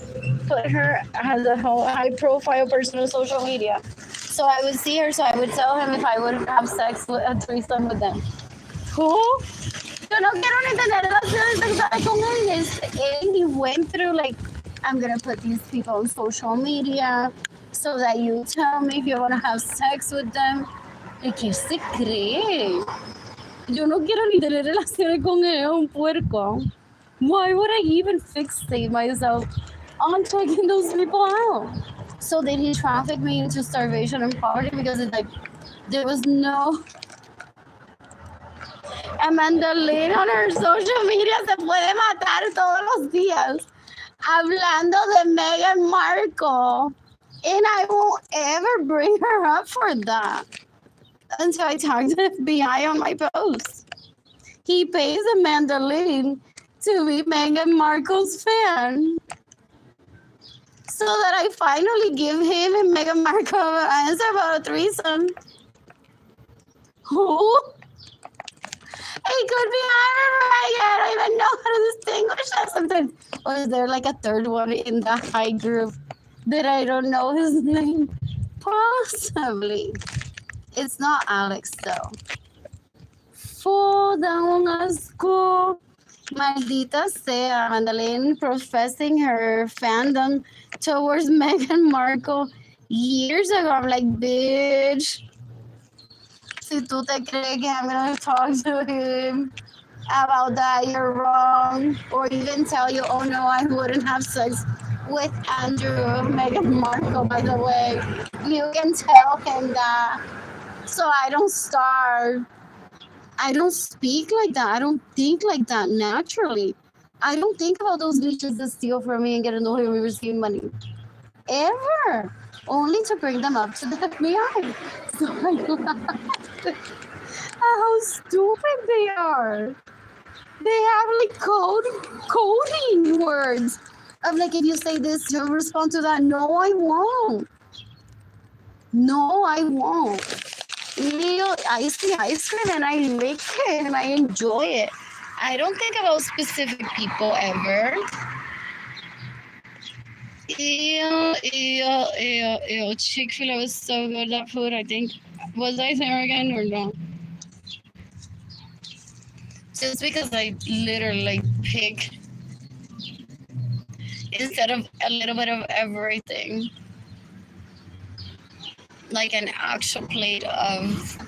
put her as a whole high profile person on social media. So I would see her, so I would tell him if I would have sex with a threesome with them. Who? Yo no quiero ni tener relaciones sexuales con él. He went through like, I'm gonna put these people on social media so that you tell me if you want to have sex with them. ¿Y qué se cree? Yo no quiero ni tener relaciones con él, un puerco. Why would I even fixate myself on taking those people out? So did he traffic me into starvation and poverty? Because it's like, there was no... Amanda Lynn on her social media se puede matar todos los días hablando de Meghan Markle. And I won't ever bring her up for that until I talk to the FBI on my post. He pays Amanda Lynn to be Meghan Markle's fan so that I finally give him and Meghan Markle an answer about a threesome. Who? It could be I don't even know how to distinguish that sometimes. Or is there like a third one in the high group that I don't know his name? Possibly. It's not Alex though. Fall down a school. Maldita sea, Mandalene professing her fandom towards Meghan Markle years ago. I'm like, bitch. si tú te crees que I'm gonna talk to him about that, you're wrong. Or even tell you, oh no, I wouldn't have sex with Andrew, Meghan Markle, by the way. You can tell him that. So I don't starve. I don't speak like that. I don't think like that naturally. I don't think about those bitches that steal from me and get into him and receive money. Ever. Only to bring them up to the FBI. So I how stupid they are. They have like coding words. I'm like, if you say this, you'll respond to that. No, I won't. No, I won't. I see ice cream and I lick it and I enjoy it. I don't think about specific people ever. Ew. Chick-fil-A was so good, that food, I think. Was I there again or no? Just because I literally like pick instead of a little bit of everything. Like an actual plate of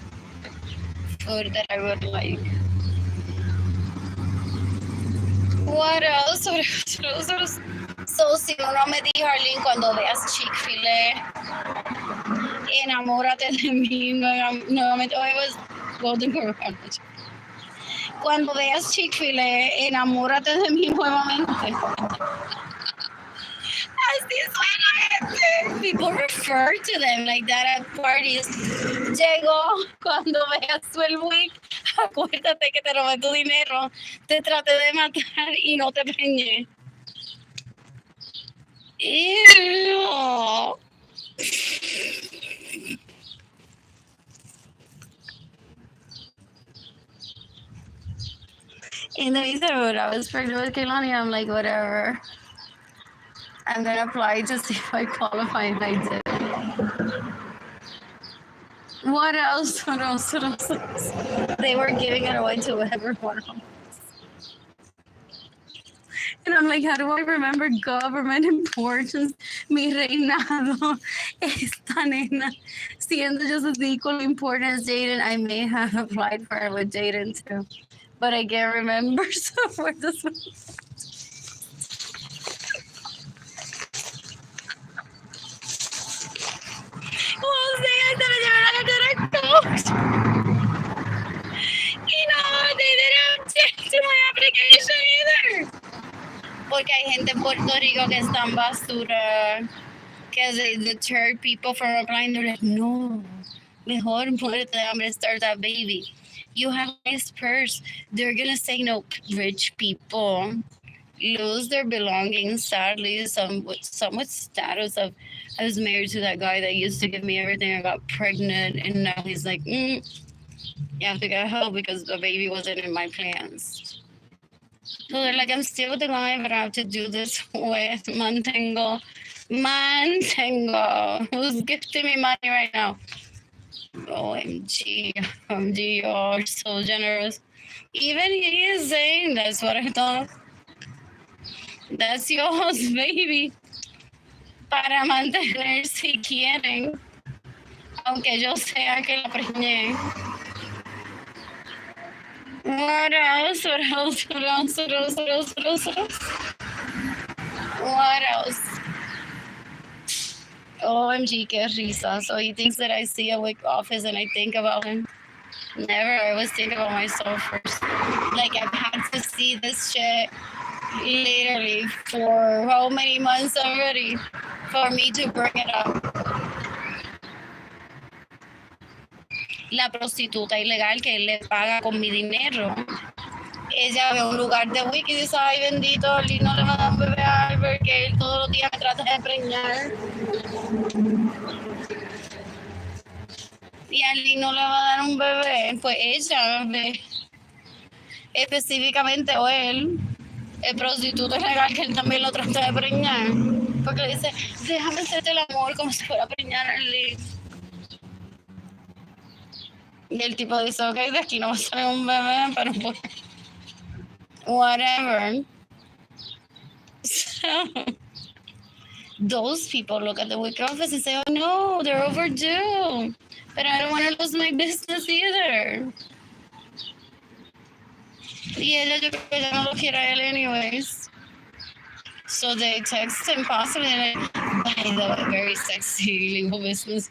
food that I would like. What else? So, si uno me dijo, Arlene, cuando veas Chick-fil-A, enamórate de mí nuevamente. Oh, it was Golden Corral. Cuando veas Chick-fil-A, enamórate de mí nuevamente. Así suena. People refer to them like that at parties. Llegó cuando veas el week. Acuérdate que te robé tu dinero, te traté de matar y no te preñé. Ew. In the episode, I was pregnant with Kehlani. I'm like, whatever. I'm gonna apply to see if I qualify, and I did. What else? They were giving it away to everyone else. And I'm like, how do I remember government importance? Mi reinado, esta nena. Siendo just as equally important as Jaden, I may have applied for it with Jaden too. But I can't remember, so where this one? Jose, I said I coach. You know, they didn't object to my application either. Porque hay gente en Puerto Rico que están basura, que they deter people from applying. They're like, no, mejor muérete de hambre, start that baby. You have a nice purse. They're gonna say no. Rich people lose their belongings, sadly. Some with status of, I was married to that guy that used to give me everything. I got pregnant, and now he's like, you have to get help because the baby wasn't in my plans. So they're like, I'm still with the guy, but I have to do this with mantengo. Who's gifting me money right now? OMG, you're so generous. Even he is saying that's what I thought. That's yours, baby. Para mantener si quieren. Aunque yo sea que la preñé. What else? What else? OMG, que risa. So he thinks that I see a WIC office and I think about him. Never. I always think about myself first. Like, I've had to see this shit literally for how many months already for me to bring it up. La prostituta ilegal que él le paga con mi dinero. Ella ve un lugar de WIC y dice, ay, bendito, Arlene no le va a dar un bebé a Albert, que él todos los días me trata de preñar. Y Arlene no le va a dar un bebé. Pues ella ve específicamente, o él, el prostituto ilegal, que él también lo trata de preñar. Porque le dice, déjame hacerte el amor como si fuera a preñar a Arlene. Y el tipo dice, ok, de aquí no va a salir un bebé, pero pues, whatever. So, those people look at the WIC office and say, oh no, they're overdue. But I don't want to lose my business either. Y ella yo creo que ya no lo quiere a él anyways. So they text him possibly like, by the way, very sexy legal business.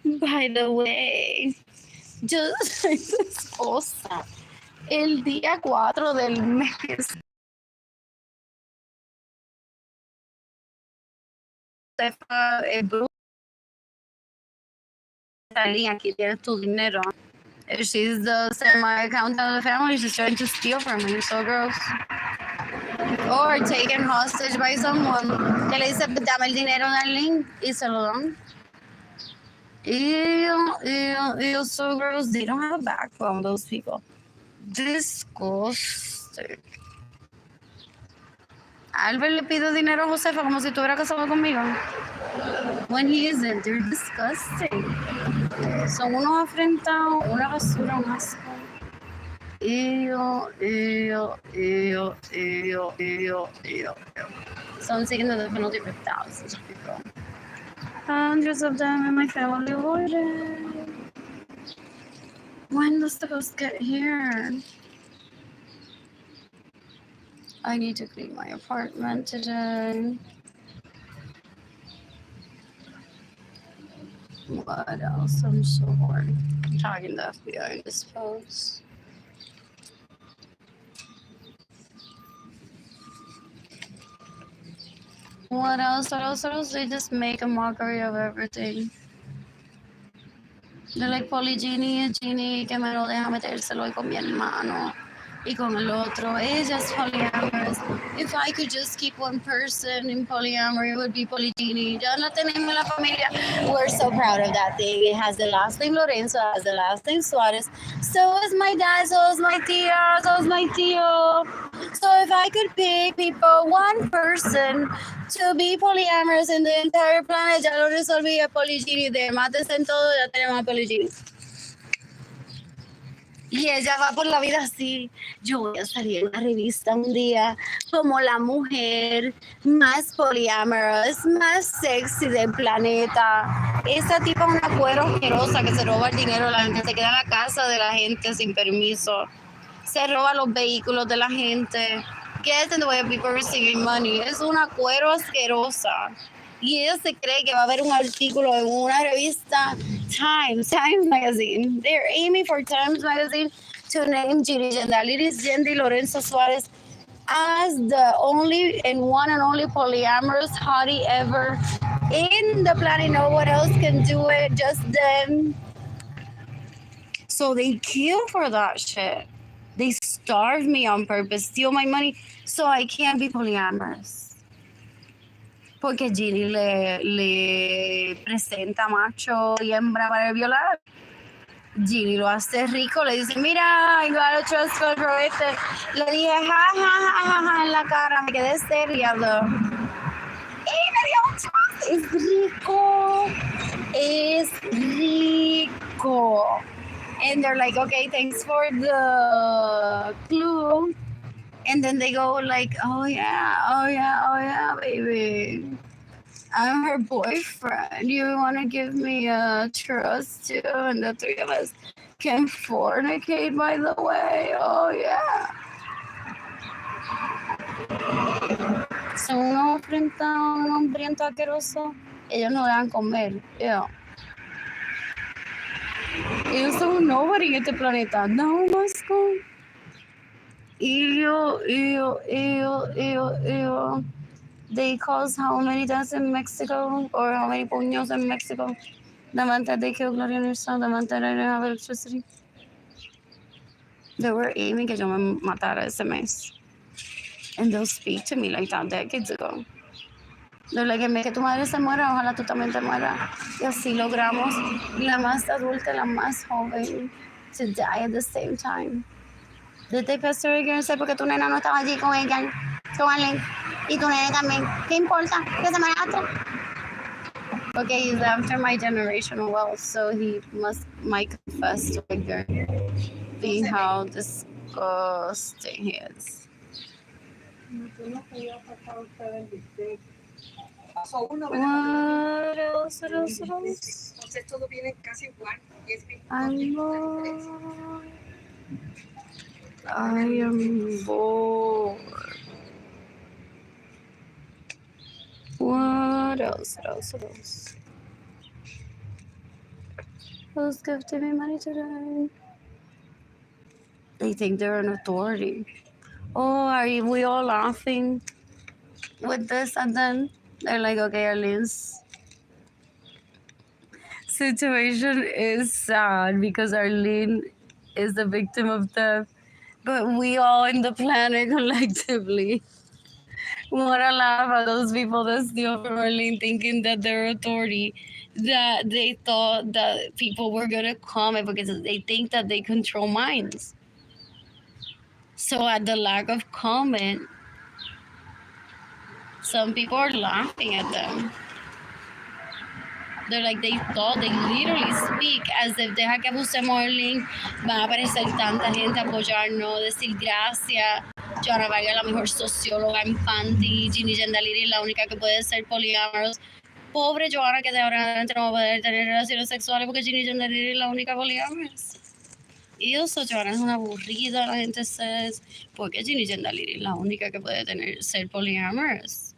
By the way, yo soy tu esposa. El día 4 del mes. Aquí tienes tu dinero. If she's the semi-accountant of the family, she's trying to steal from me. So gross. Or taken hostage by someone. Que le dice, dame el dinero de Arlene y se lo dan. Ew, so gross. They don't have a backbone, those people. Disgusting. Albert le pide dinero a Josefa como si estuviera casado conmigo. When he isn't, they're disgusting. Son unos afrentados, una basura, un asco. Son siguiendo the penalty for thousands of people. Hundreds of them in my family ordered. When does the post get here? I need to clean my apartment today. What else? I'm so bored. I'm talking to the FBI in this post. What else? They just make a mockery of everything. They're like Genie, que me lo deja metérselo y con mi hermano y con el otro. Ella es polyamorous. If I could just keep one person in polyamory, it would be Genie. Ya la tenemos en la familia. We're so proud of that thing. It has the last name Lorenzo, it has the last name Suarez. So is my dad, so is my tia, so is my tío. So if I could pick people, one person to be polyamorous in the entire planet, ya lo resolví a Genie. De mates en todo, ya tenemos a Genie. Y ella va por la vida así. Yo voy a salir en una revista un día como la mujer más polyamorous, más sexy del planeta. Esa tipa es una cuero asquerosa que se roba el dinero de la gente, se queda en la casa de la gente sin permiso, se roba los vehículos de la gente. Gets in the way of people receiving money. Es una cuero asquerosa. Y ella se cree que va a haber un artículo en una revista Times Magazine. They're aiming for Times Magazine to name Arlene Lorenzo Suarez as the only and one and only polyamorous hottie ever in the planet. No one else can do it, just them. So they kill for that shit. They starve me on purpose, steal my money, so I can't be polyamorous. Porque Ginny le presenta macho y hembra para violar. Ginny lo hace rico, le dice, mira, I got a trust fund for este. Le dije, ja, en la cara, me quedé seria. Y me dio un trust. Es rico. And they're like, okay, thanks for the clue. And then they go like, oh yeah, baby. I'm her boyfriend. You want to give me a trust too? And the three of us can fornicate, by the way. Oh yeah. Son unos enfrentados, un hambriento asqueroso. Ellos no dejan comer. Yeah. Ellos son nobody en este planeta. No, Moscow. Ew. They cause how many deaths in Mexico or how many puños in Mexico? The month that they killed Gloria Nilsson, the month that I didn't have electricity. They were aiming que yo me matara ese mes. And they'll speak to me like that decades ago. They're like, en vez que tu madre se muera, ojalá tú también te mueras. Y así logramos la más adulta y la más joven to die at the same time. Did they pass her again? Sé porque tu nena no estaba allí con ella, con Arlene. Y tu nene también. ¿Qué importa? Que se mate. Okay, he's after my generational wealth, so he might confess to being how disgusting he is. What else? What else? What else? I'm bored. I am bored. What else? What else? What else? Who's gifting me money today? They think they're an authority. Oh, we all laughing with this? And then they're like, okay, Arlene's situation is sad because Arlene is the victim of theft. But we all in the planet collectively want to laugh at those people that steal from Arlene thinking that they're authority, that they thought that people were going to comment because they think that they control minds. So at the lack of comment, some people are laughing at them. They're like, they thought, they literally speak as if deja que abusemos Arlene, va a aparecer tanta gente a apoyarnos, decir gracias. Joana Vargas es la mejor socióloga en Panty, Ginny Gendaliri es la única que puede ser poliámoros. Pobre Joana, que de ahora en adelante no va a poder tener relaciones sexuales porque Ginny Gendaliri es la única poliámoros. Y eso, Joana es una aburrida, la gente says, porque Ginny Gendaliri es la única que puede ser poliámoros.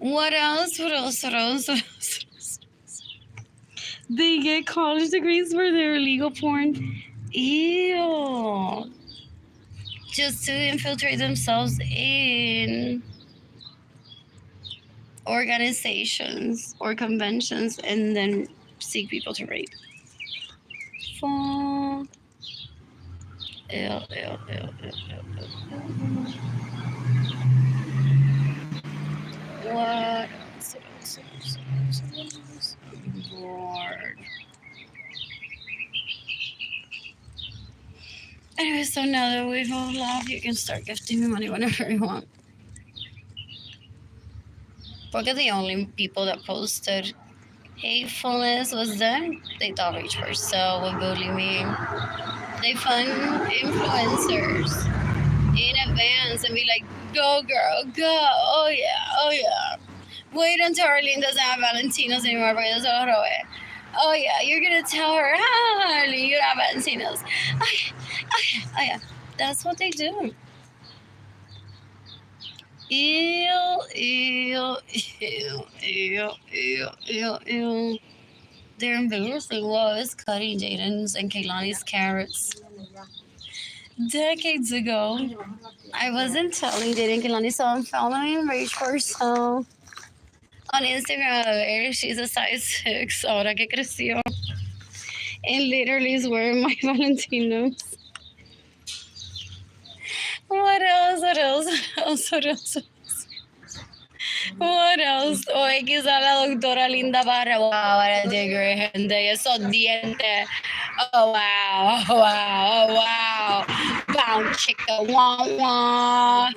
What else? What else? What else? What else? They get college degrees for their illegal porn. Ew. Just to infiltrate themselves in organizations or conventions and then seek people to rape. Fuck. Ew. What else? I'm bored. Anyway, so now that we've all laughed, you can start gifting me money whenever you want. Porque the only people that posted hatefulness was them. They thought each person would bully me. They fund influencers in advance and be like, go girl, go. Oh yeah. Wait until Arlene doesn't have Valentinos anymore porque yo se los robé. Oh yeah, you're gonna tell her, Arlene, you don't have Valentinos. Oh yeah. That's what they do. Ew. They're embarrassing. Well, it's cutting Jaden's and Kaylani's carrots. Decades ago, I wasn't telling Jaden and Kaylani, so I'm following Rage Person on Instagram. She's a size 6, ahora que creció. And literally is wearing my Valentinos. What else? Oye, quizá la doctora Linda para rebajar el tigre, gente, y esos dientes. Oh, wow. Bound chica, wah.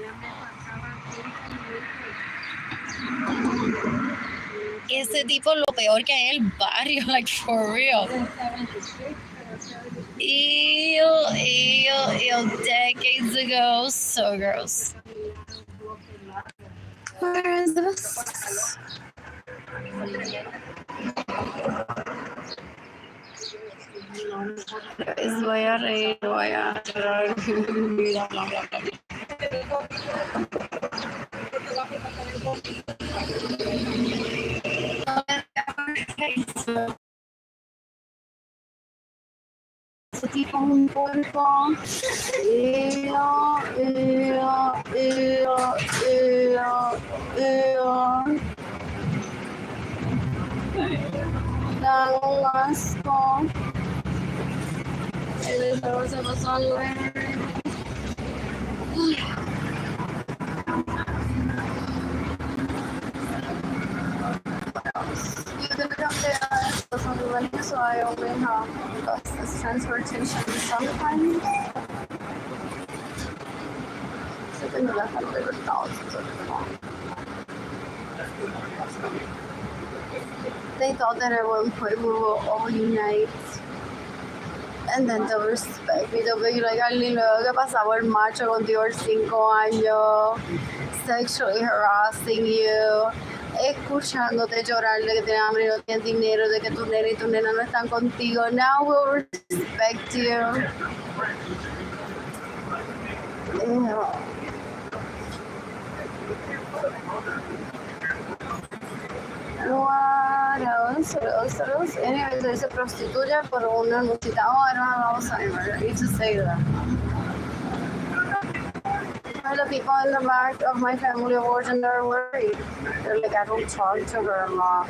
Ese tipo lo peor que hay en el barrio, like for real. Ew, decades ago, so gross. Where is this? Voy a reír, voy a llorar. Ese tipo es un puerco. Dan un asco. El perro se pasó a llover. Even if I'm on the running, so I only have bus transportation sometimes. So tengo la falta de libertad. They thought that at one point we will all unite. And then they'll respect me. They'll be like, Arlene, luego que pasamos el macho contigo por 5 años. sexually harassing you, escuchándote llorar de que tienes hambre y no tienes dinero, de que tu nena y tu nena no están contigo. Now we'll respect you. Ew. What else? What else? Anyways, él se prostituye por una música. Oh, I don't have Alzheimer's. I need to say that. For the people in the back of my family of origin, they're worried. They're like, I don't talk to her a lot.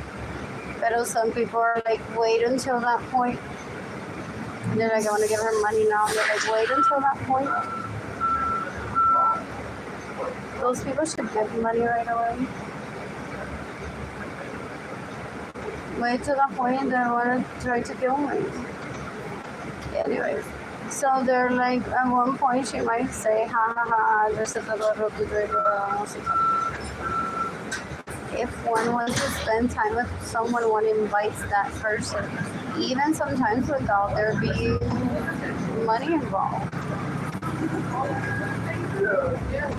But some people are like, wait until that point. They're like, I want to give her money now. They're like, wait until that point. Those people should give money right away. Wait to the point they want to try to kill me. Anyways, so they're like, at one point she might say, ha ha ha, if one wants to spend time with someone, one invites that person, even sometimes without there being money involved.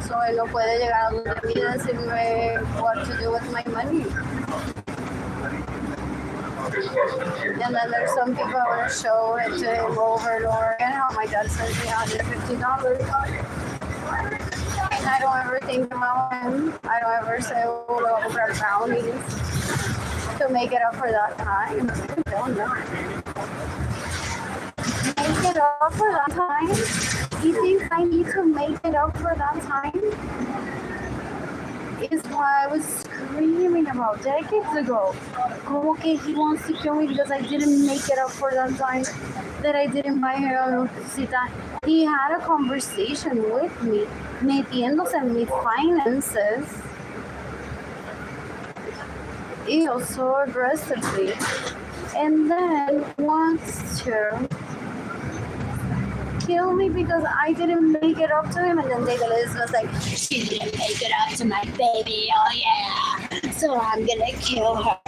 So él no puede llegar a donde mí y decirme what to do with my money. And then there's some people I want to show it to him over and over again how my dad sends me $150. And I don't ever think about him. I don't ever say, oh, we'll comprar brownies to make it up for that time. I don't know. Make it up for that time? You think I need to make it up for that time? Is what I was screaming about decades ago. Como que he wants to kill me because I didn't make it up for that time, that I didn't buy her a cita. He had a conversation with me, metiéndose en mis finances. Ew, so aggressively. And then wants to kill me because I didn't make it up to him. And then David was like, she didn't make it up to my baby, oh yeah, so I'm gonna kill her.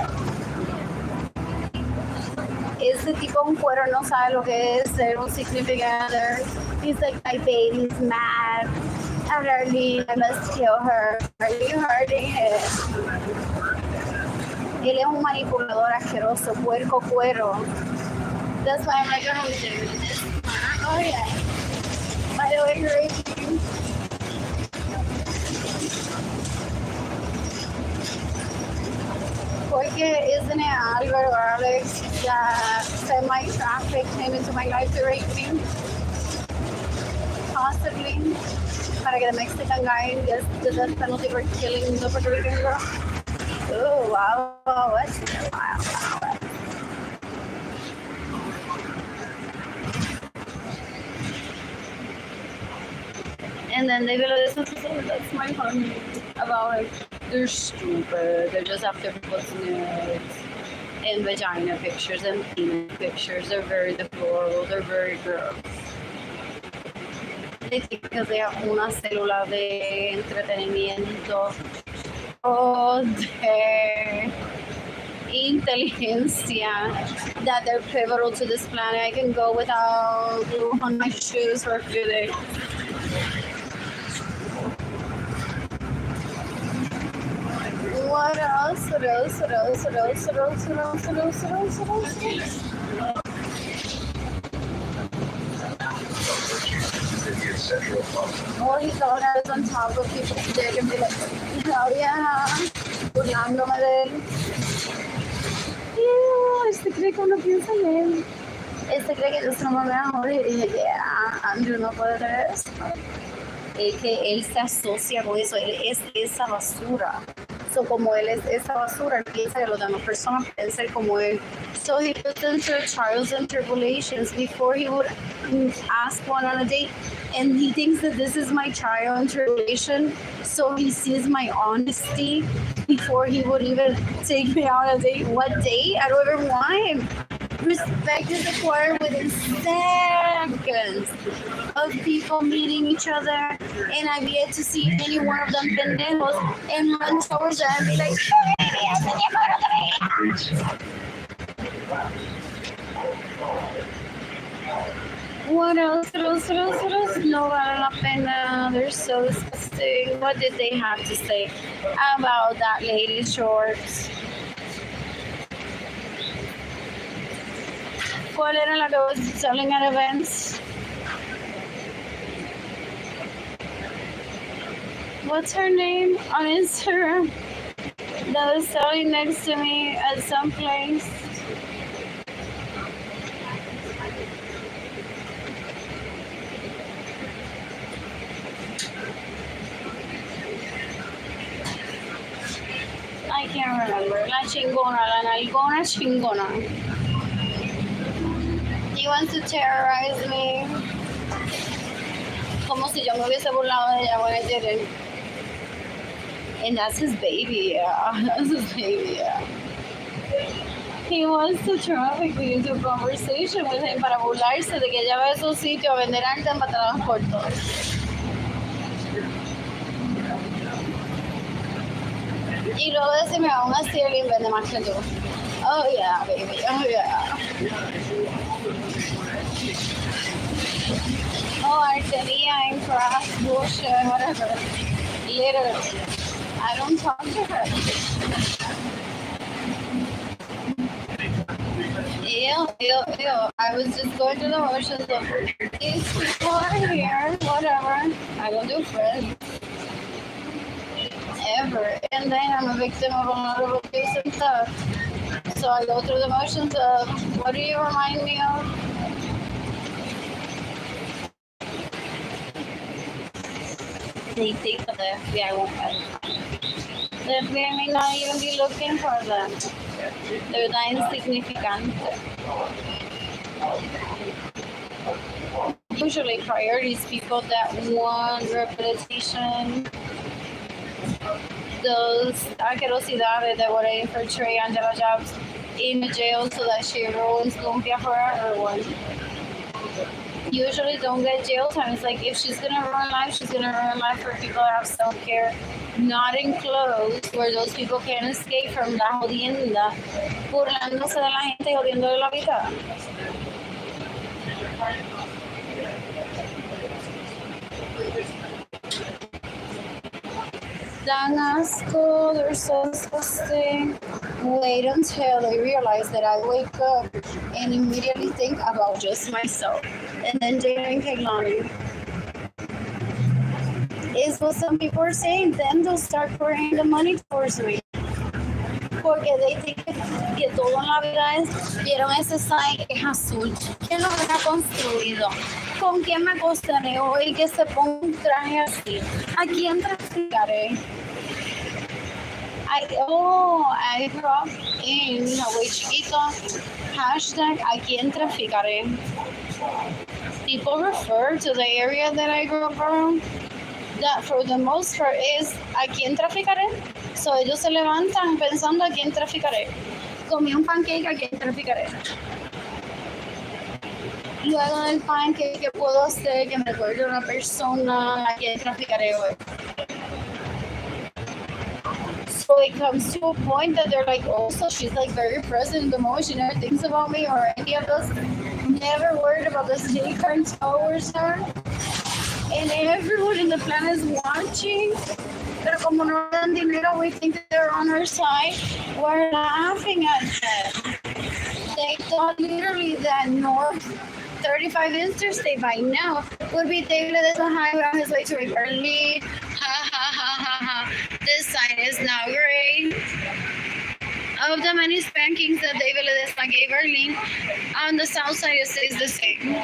Este tipo un cuero no sabe lo que es ser un significant other. He's like, my baby's mad at Arlene, I must kill her. Are you hurting him? Él es un manipulador asqueroso, puerco cuero. That's why I'm like, oh yeah. By the way, Rachel. Porque isn't it Albert or Alex that semi-trafficked him into my life to rape me? Possibly. Para que the Mexican guy gets the death penalty for killing the Puerto Rican girl. Oh, wow. What's wow. And then they realize that's my fun about like they're stupid. They're just after people's nudes and vagina pictures and penis pictures. They're very deplorable. They're very gross. They think because they have una célula de entretenimiento o de inteligencia that they're pivotal to this planet. I can go without glue on my shoes for a few days. What else? Oh, he thought I was on top of people's dick and be like, oh yeah, burlándome de él. Ew, este cree que uno piensa en él. Este cree que yo soy una mejor y dije, yeah, Andrew no puede tener eso. Es que él se asocia con eso, él es esa basura. So, como él es esa basura, él piensa que las demás personas pueden ser como él. So he puts into trials and tribulations before he would ask one on a date. And he thinks that this is my trial and tribulation. So he sees my honesty before he would even take me out on a date. What date? I don't even want him. Respect is acquired within seconds of people meeting each other, and I've yet to see any one of them pendejos and run towards them and be like, What else? No vale la pena. They're so disgusting. What did they have to say about that lady's shorts? ¿Cuál era la que was selling at events? What's her name on Instagram? That was selling next to me at some place. I can't remember. La chingona, la nalgona chingona. He wants to terrorize me. Como si yo me hubiese burlado de ella when I didn't. And that's his baby, yeah. That's his baby, yeah. He wants to traffic me into a conversation with him para burlarse de que ella va a su sitio a vender arte empatadas por todo. Y luego decirme aún así él vende más que tú. Oh yeah, baby. Oh yeah. Oh, arteria and craft bullshit, whatever. Literally. I don't talk to her. Ew. I was just going through the motions of these people are here, whatever. I don't do friends. Ever. And then I'm a victim of a lot of abuse and stuff. So I go through the motions of, what do you remind me of? They think that the FBI won't find them. The FBI may not even be looking for them. They're that insignificant. Usually priorities people that want rehabilitation. Those asquerosidades that would infiltrate Angela Jobs in the jail so that she ruins Lumpia for everyone. Usually don't get jail time. It's like if she's gonna ruin life, she's gonna ruin life for people that have self-care, not enclosed, where those people can't escape from la jodienda, burlándose de la gente y jodiendo de la vida. Dan asco, they're so disgusting. Wait until they realize that I wake up and immediately think about just myself. And then Jada and Kehlani. Is what some people are saying. Then they'll start pouring the money towards me. Porque they think que todo en la vida es, vieron ese sign, es azul. ¿Quién lo habrá construido? ¿Con quién me acostaré hoy que se ponga un traje así? ¿A quién traficaré? I grew up in Hawaii Chiquito. Hashtag ¿a quién traficaré? People refer to the area that I grew up around. That for the most part is ¿a quién traficaré? So ellos se levantan pensando ¿a quién traficaré? Comí un pancake, ¿a quién traficaré? Luego del pancake, ¿qué puedo hacer? Que me recuerde a una persona, ¿a quién traficaré hoy? So it comes to a point that they're like, oh, so she's like very present in the moment. She never thinks about me or any of us. Never worried about the snake and towards her. And everyone in the planet is watching. Pero como no dan dinero, we think that they're on her side. We're laughing at them. They thought literally that North 35 Interstate by now would be David as a highway on his way to Arlene. Ha. This sign is now gray. Of the many spankings that David Ledesma gave Arlene, on the south side it stays the same.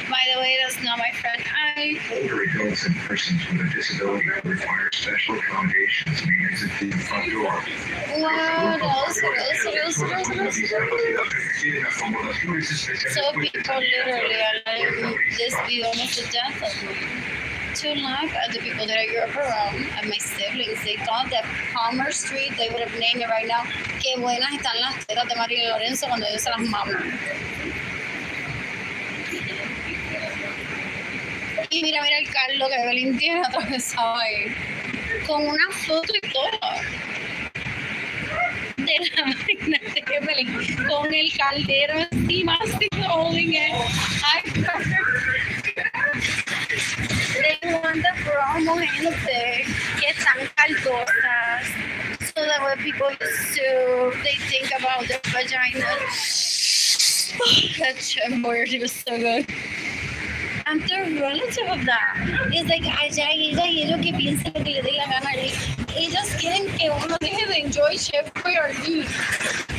By the way, that's not my friend. Older adults and persons with a disability who require special accommodations may exit through the front door. What else? So people literally are letting this be almost a death of me. To laugh at the people that I grew up around, at my siblings. They thought that Palmer Street, they would have named it right now. Qué buenas están las tetas de Arlene Lorenzo cuando ellos se las maman. Y mira el Carlos que Evelyn tiene atravesado ahí. con una foto y todo de la vaina de Evelyn, con el caldero encima, así holding it. They want the promo gente que están caldosas, so that when people used to, they think about their vagina. That word was so good. I'm the relative of that. It's like allá ella y ellos que piensan lo que le dé la gana. Ellos quieren que uno deje de enjoy Chef Boyardee.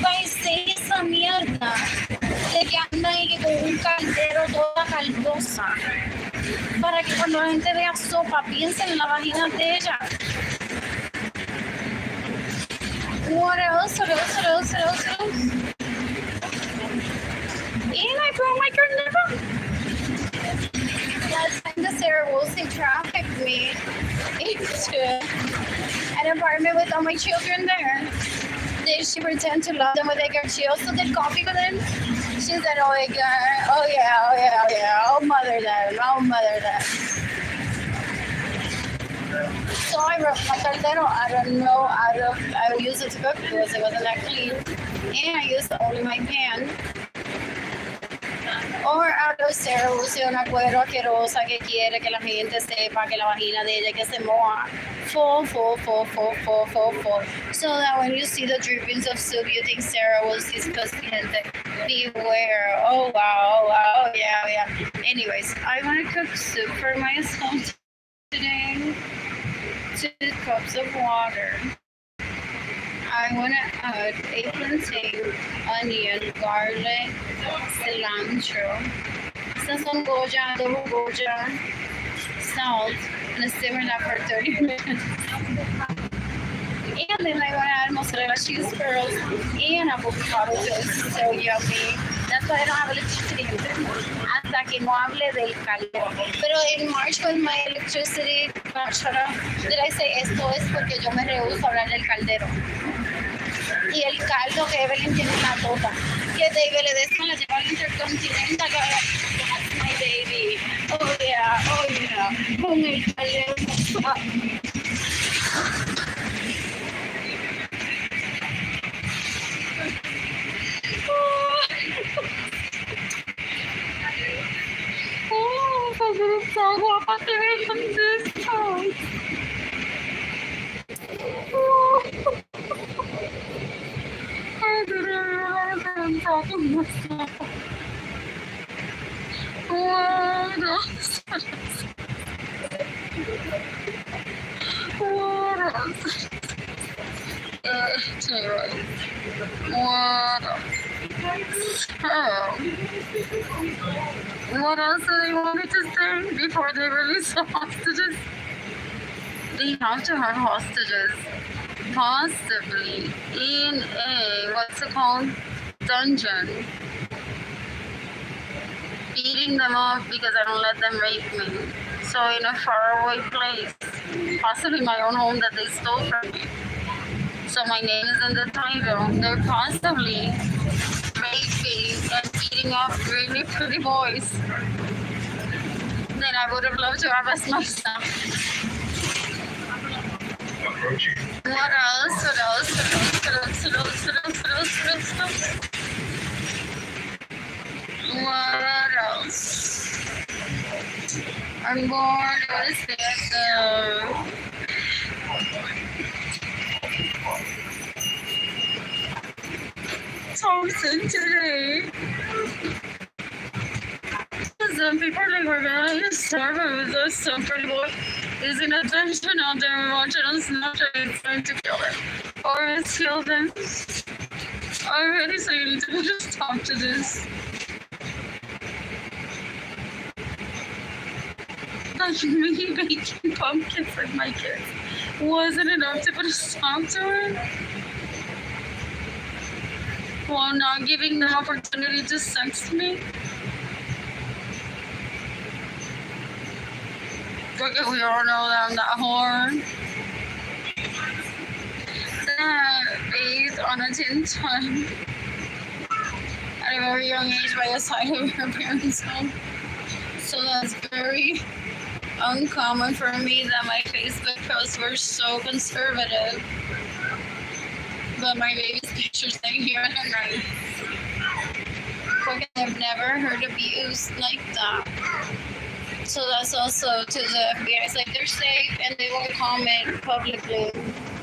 Va a ser esa mierda de que anda ahí que con un caldero toda caldosa. Para que cuando la gente vea sopa piensen en la vagina de ella. What else? And I broke my carnival. Last time the Sarah Wilson trafficked me into an apartment with all my children there. Then she pretended to love them with Edgar. She also did coffee with them. She said, oh, Edgar, oh yeah, I'll mother them. So I rubbed my caldero. I would use it to cook because it wasn't that clean. And I used only my pan. Or out of Sarah use una cuero asquerosa que quiere que la gente sepa que la vagina de ella que se moja full. So that when you see the drippings of soup, you think Sarah will see gente. Beware. Oh wow, yeah. Anyways, I want to cook soup for myself today. 2 cups of water. I want to add a plantain, onion, garlic, cilantro, some goja, double goja, salt, and simmer that for 30 minutes. And then I want to add mozzarella cheese curls and avocado toast. So yummy. That's why I don't have electricity hasta que no hable del caldero. Pero in March with my electricity, shut up. Did I say esto es porque yo me rehuso a hablar del caldero? Y el caldo que Evelyn tiene en la tota. Que David le des la lleva al Intercontinental. That's my baby. Oh yeah. Con el caldero. So guapa te ves con esto. I didn't realize I'm talking myself. What else? What else do they want me to say before they release the hostages? They have to have hostages, possibly in a, what's it called, dungeon. Beating them up because I don't let them rape me. So in a faraway place, possibly my own home that they stole from me. So my name is in the title. They're possibly raping and beating up really pretty boys that I would have loved to have as my son. What else? What else? I'm bored. What is this? Thompson today. Some people like we're gonna start with some pretty boy is in a dungeon out there watching on Snapchat trying to kill him. Or it's killed him. Already, so you need to just talk to this. Like me baking pumpkins like my kids. Wasn't enough to put a stop to it? While not giving them opportunity to sex me? Because we all know that I'm that whore. That bathed on a tin ton at a very young age by the side of her parents' home. So that's very uncommon for me that my Facebook posts were so conservative. But my baby's pictures like here and right. I've never heard abuse like that. So that's also to the FBI. It's like they're safe and they won't comment publicly.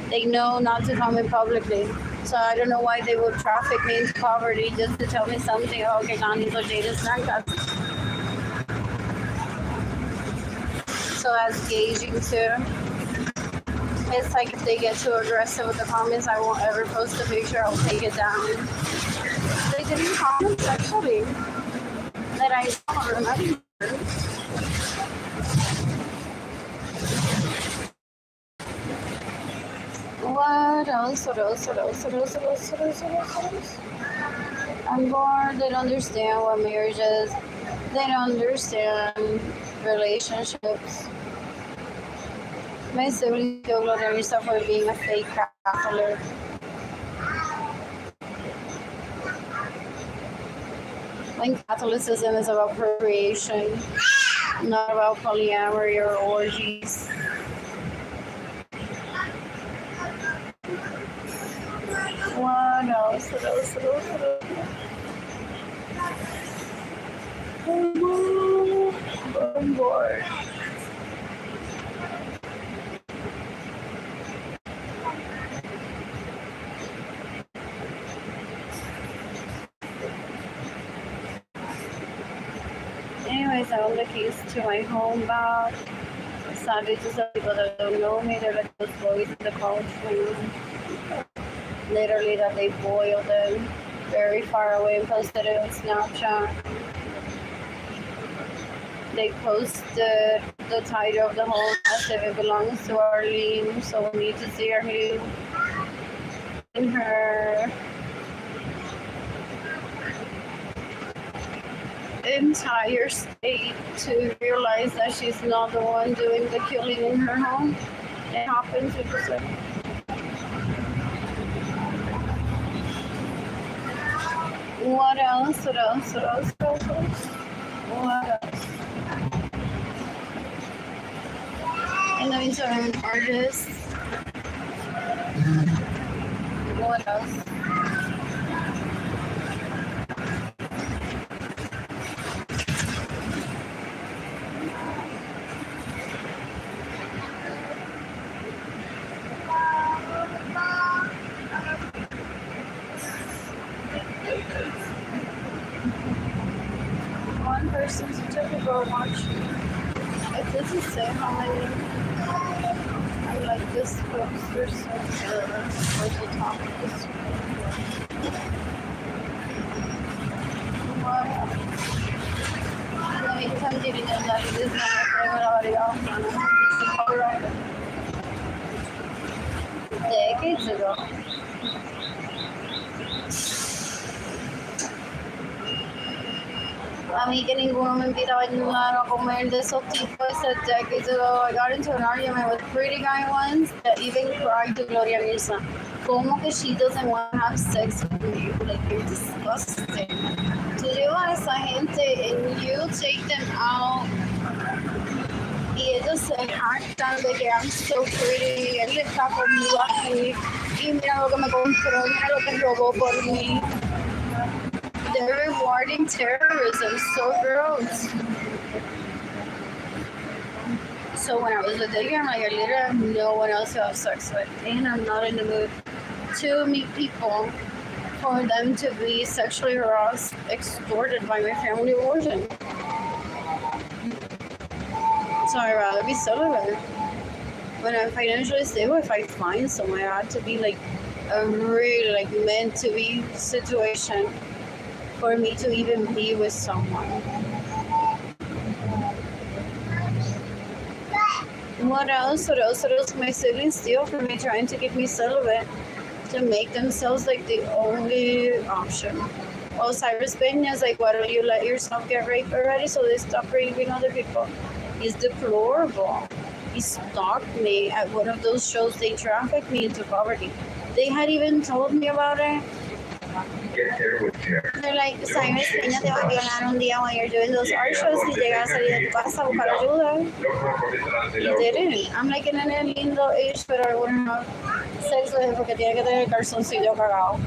They know not to comment publicly. So I don't know why they would traffic me into poverty just to tell me something. Oh, que ganan los Jada's blancas. So that's gauging too. It's like if they get too aggressive with the comments, I won't ever post a picture. I'll take it down. They didn't comment sexually that I don't remember. What else? I'm bored. They don't understand what marriage is. They don't understand relationships. My siblings feel Gloria Misa for being a fake Catholic. When Catholicism is about procreation, not about polyamory or orgies. What else? I'm bored. Anyways, I own the keys to my home back. Sadly, to some people that don't know me, they're like those boys in the college room. Literally, that they boiled them very far away and posted it on Snapchat. They posted the title of the home as if it belongs to Arlene, so we need to see Arlene in her entire state to realize that she's not the one doing the killing in her home. It happens because of what else? And then it's an artist. What else? One person's typical watch. It doesn't say how many. I like this poster so towards the top of this. Let me continue to that this is my favorite audio. Decades ago. A mí que ninguno me invitaba a comer de esos tipos. Said decades ago, I got into an argument with a pretty guy once that even cried to Gloria Mirza. Como que she doesn't want to have sex with me? Like, you're disgusting. To llevar a esa gente and you take them out y ellos se jactan de que I'm so pretty, él está conmigo aquí y mira lo que me compró, mira lo que robó por mí. They're rewarding terrorism, so gross. So when I was with Diggy, I'm like, I literally have no one else to have sex with, and I'm not in the mood to meet people for them to be sexually harassed, extorted by my family of origin. So I'd rather be celibate. When I'm financially stable, if I find someone, I have to be like a really like meant to be situation for me to even be with someone. What else? My siblings steal from me, trying to keep me celibate, to make themselves like the only option. Well, Cyrus Peña is like, why don't you let yourself get raped already so they stop raping other people? He's deplorable. He stalked me at one of those shows. They trafficked me into poverty. They had even told me about it. Get there with care. They're like, Simon Peña te va a violar un día when you're doing those art shows y llegas a salir de tu casa a buscar ayuda. He didn't. I'm like en el lindo age, pero I wouldn't have sex with him porque tiene que tener el calzoncillo cagado.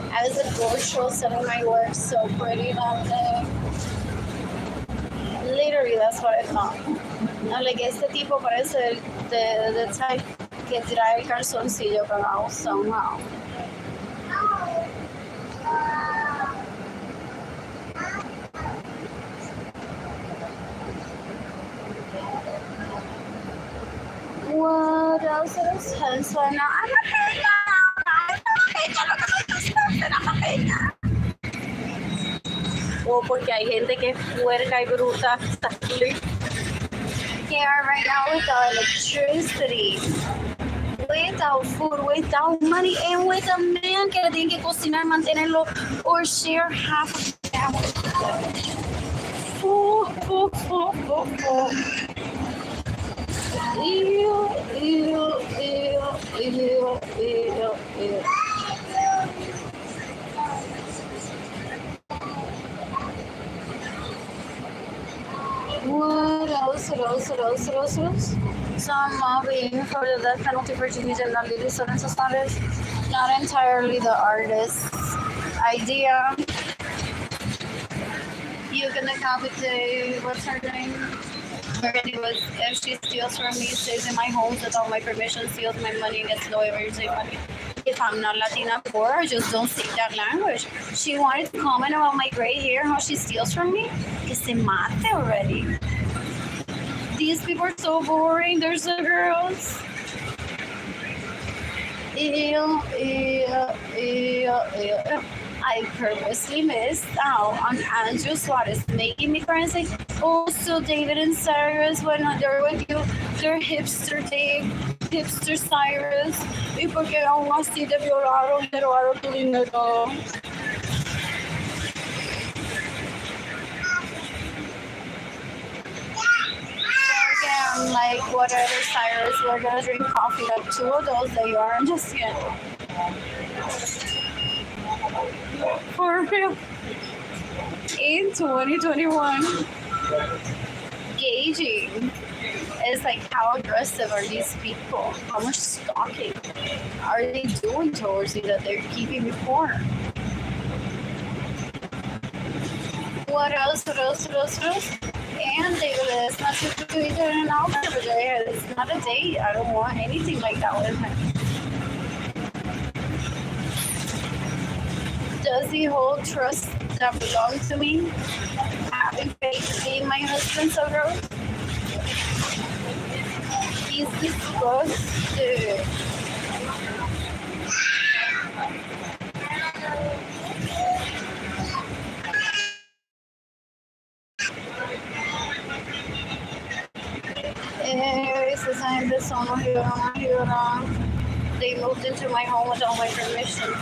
I was at gold show selling my work so pretty that day. Literally, that's what I thought. I'm like, este tipo parece the type que trae el calzoncillo cagado somehow. What else is Hensler now? I'm a peña. O porque hay gente que es puerca y bruta. They are right now without electricity, without food, without money, and with a man que le tienen que cocinar, mantenerlo, or share half of the family. Ew, ew, ew, ew, ew, ew. What else? So I'm waiting for the death penalty for Jimmy and Arlene Lorenzo. Not entirely the artist's idea. You can decapitate, what's her name? Already was, if she steals from me, stays in my home without my permission, steals my money, and gets no emergency money. If I'm not Latina poor, I just don't speak that language. She wanted to comment about my gray hair, how she steals from me. Que se mate already. These people are so boring. There's the girls. Ew. I purposely missed out on Andrew Suarez making me cry and say, oh, so David and Cyrus, when they're with you, they're hipster Dave, hipster Cyrus, y porque aún así te violaron, te robaron tu dinero. I'm like, whatever, Cyrus, we're gonna drink coffee, like 2 of those that you aren't just yet. For real. In 2021, gauging is like, how aggressive are these people? How much stalking are they doing towards you that they're keeping me poor? What else? And they will, it's not just to each other and all that, but it's not a date. I don't want anything like that with him. Does he hold trust that belongs to me? Having faith being my husband so gross? He's disgusted. Esa gente son los llorones. They moved into my home without my permission.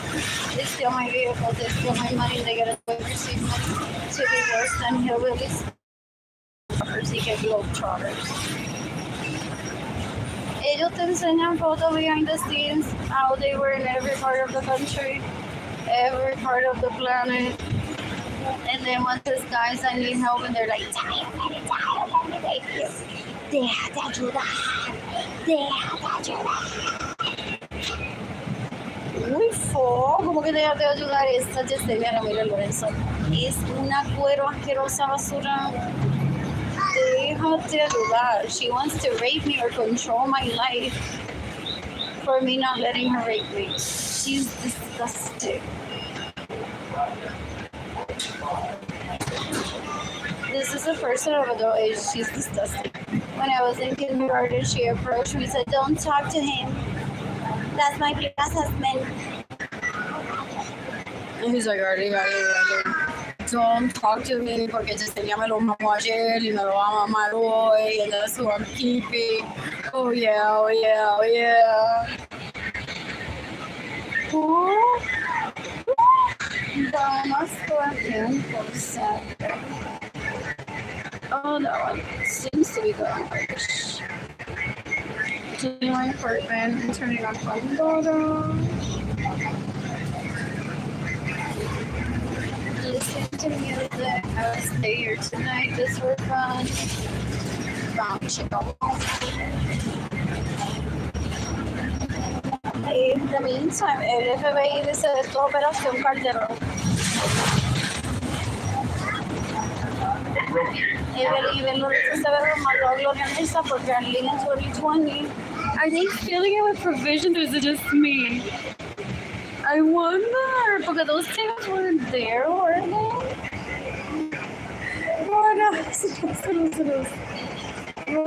They steal my vehicles, they steal my money, they get away with receive money. To be worse than hillbillies. He get globetrotters. Ellos te enseñan photos behind the scenes, how they were in every part of the country, every part of the planet. And then once these guys I need help and they're like, deja de ayudar. Muy fo, como que deja de ayudar esta Yesenia Arlene Lorenzo. Es una cuero asquerosa basura. Deja de ayudar. She wants to rape me or control my life for me not letting her rape me. She's disgusting. This is a person of adult age. She's disgusting. When I was in kindergarten, she approached me and said, don't talk to him. That's my class husband. And he's like, already. Don't talk to me porque Yesenia me lo mamó ayer y me lo va a mamar hoy, and that's who I'm keeping. Oh yeah. Damas por tiempo, oh, that one seems to be going. to my apartment and turning on Pandora. Listening to music. I will stay here tonight just for fun. In the meantime, el FBI dice de esta operación Calderón. Even Lorenzo se ve malo a Gloria Mesa porque Arlene in 2020. Are they filling it with provisions or is it just me? I wonder, because those things weren't there, were they? What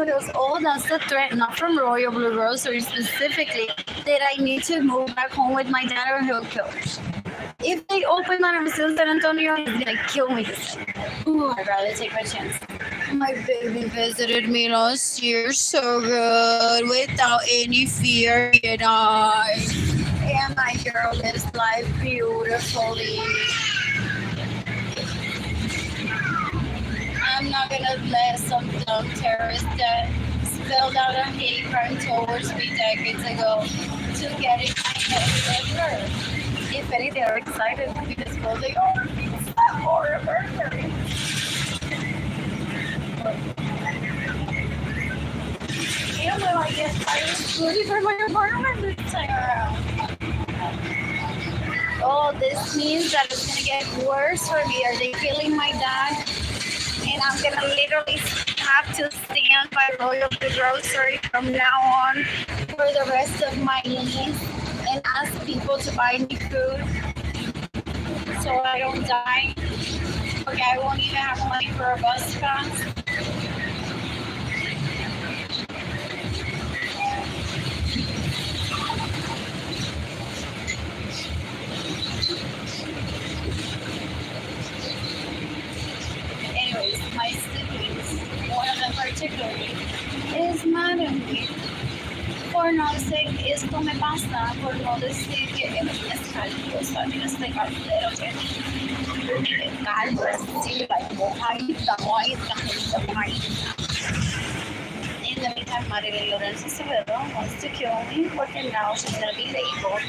else? Oh, that's the threat, not from Royal Blue Grocery specifically, that I need to move back home with my dad or he'll kill me. If they open that I'm still in San Antonio, he's gonna kill me. Ooh, I'd rather take my chance. My baby visited me last year so good, without any fear, and my girl lives life beautifully. I'm not gonna let some dumb terrorist that spelled out a hate crime towards me decades ago to get in my head with her. If anything, I'm excited because they are for a burger. And well, I guess I was ready for my apartment this time around. Oh, this means that it's gonna get worse for me. Are they killing my dad? And I'm gonna literally have to stand by Royal Grocery from now on for the rest of my lease and ask people to buy me food so I don't die. Okay, I won't even have money for a bus pass. Anyways, my siblings, one of them particularly, is mad at me por no decir esto me pasa, por no decir que es caldosa, es de caldero, que caldo es así, like mojadita. In the meantime, Arlene Lorenzo wants to kill me porque now she's gonna be labeled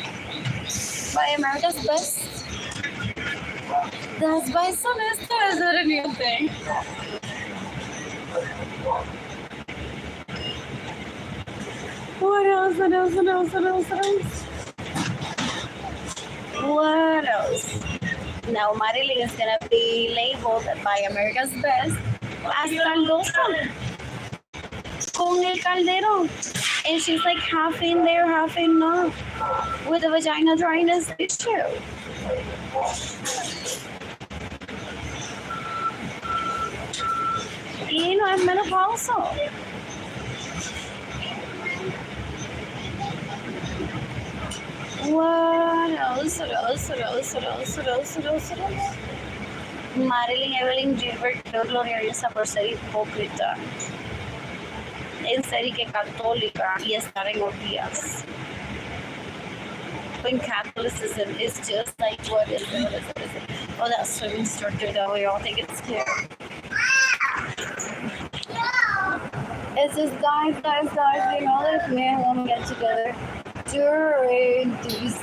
by America's Best. That's by Sonesta, is that a new thing? What else? Now Marilyn is gonna be labeled by America's Best as caldosa con el caldero. And she's like half in there, half in not, with a vagina dryness issue. Y no es menopausal. What else? Marilyn Evelyn Gilbert lo gloriariza por ser hipócrita. En ser y que católica y estar en orgías. When Catholicism is just like what is it? Oh, that swim instructor that we all think it's cute. It's just guys, you know that if man and woman get together during these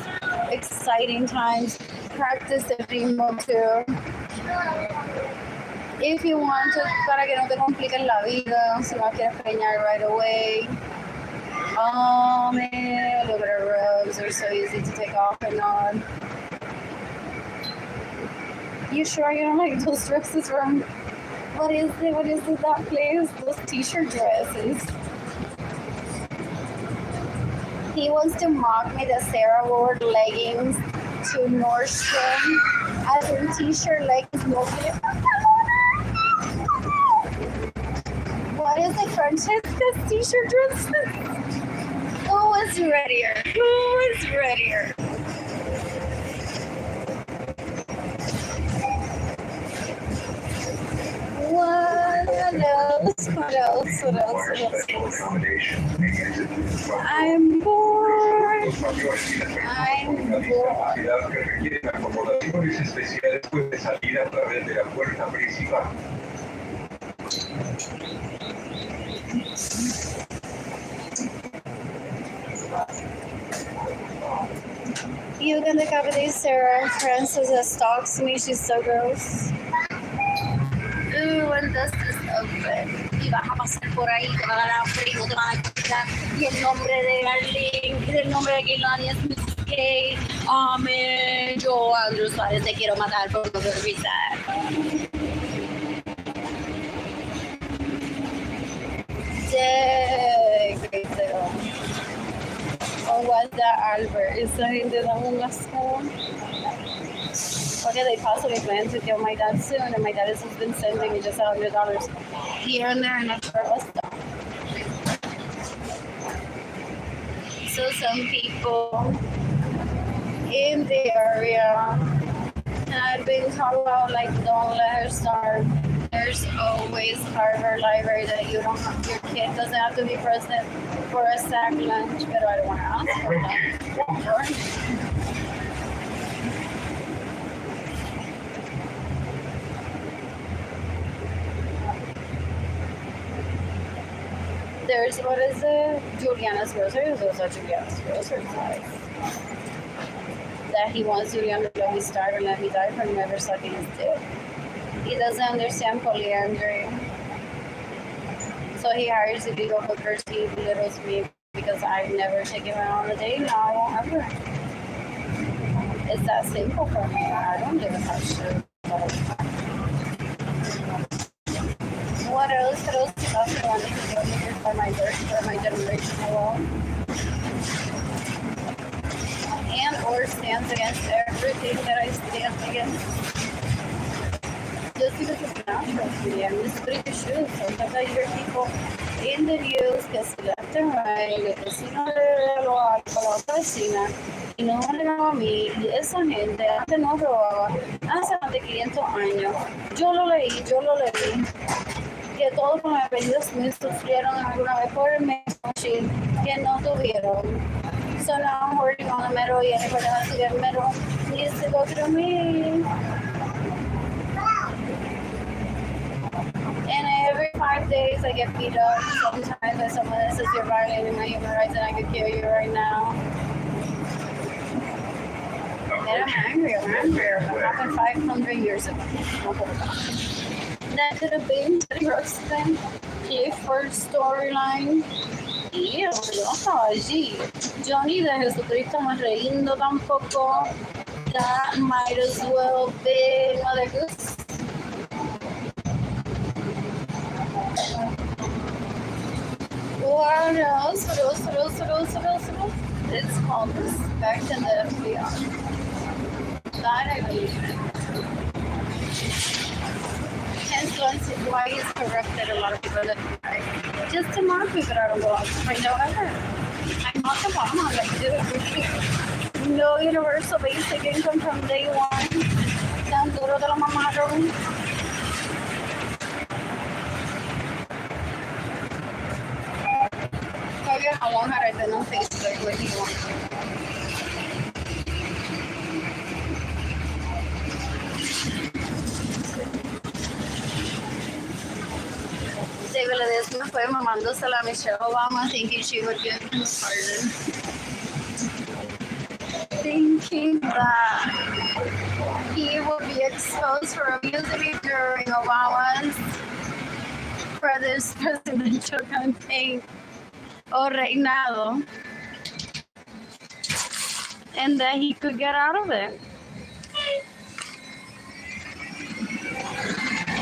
exciting times, practice el ritmo too. If you want to, para que no te compliquen la vida, si no quieres preñar right away. Oh man, look at her robes, they're so easy to take off and on. You sure you don't like those dresses from, what is it, that place? Those t-shirt dresses. He wants to mock me that Sarah wore leggings to Nordstrom as in t-shirt leggings. What is it, Francesca's t-shirt dresses? Who is readier? What else? I'm bored. You can decapitate Sarah. Frances stalks me. She's so gross. Ooh, when does this open? Y vas a pasar por ahí, te va a dar hambre y no te van a quitar. Y el nombre de Arlene, y el nombre de Kehlani es Miss K. Amén. Yo, Andrew Suárez, te quiero matar por no revisar. Oh, what's that, Albert? Esa gente da un asco. Okay, they possibly plan to kill my dad soon, and my dad has just been sending me just $100 here and there, and that's where it was done. So some people in the area had been called out like, don't let her starve. There's always Harvard Library that you don't have, your kid doesn't have to be present for a sack lunch, but I don't want to ask for that. There's, what is it? Juliana's Grocery. Those are Juliana's Grocery supplies. That he wants Juliana to let me start or let me die from never sucking his dick. He doesn't understand polyandry. So he hires illegal hookers. He belittles me because I never take him out on a date. No, I won't ever. It's that simple for me. I don't give a shit. What else? What else do you want to do for my generation alone? And or stands against everything that I stand against. Just because it's natural to me. I'm just pretty sure. Sometimes I hear people in the news que si left and right, que si no le lo a la otra vecina y no me lo a mí, y esa gente antes no robaba hace más de 500 años. Yo lo leí. Que todos con apellidos Smith sufrieron alguna vez por el machine que no tuvieron. So now I'm working on the metal y anybody wants to get metal needs to go through me. And every 5 days I get beat up sometimes by someone that says you're violating my human rights and I could kill you right now. And I'm angrier. It happened 500 years ago. That could have been Teddy Ruxpin, Clifford storyline. Y yo estaba allí. Yo ni de Jesucristo me reindo tampoco. That might as well be Mother Goose. What else? It's called respect in the FBI. That I believe in. Hence why he's corrupted a lot of people that like, just to mock me, but I don't go out to find out ever. I mock Obama, like, dude, no universal basic income from day one. Tan duro de la mamaron. How long had I been on Facebook with you? David Ledesma fue mamándosela a Michelle Obama, thinking she would give him a pardon. Thinking that he would be exposed for abusing me during Obama's for this presidential campaign or reinado, and that he could get out of it.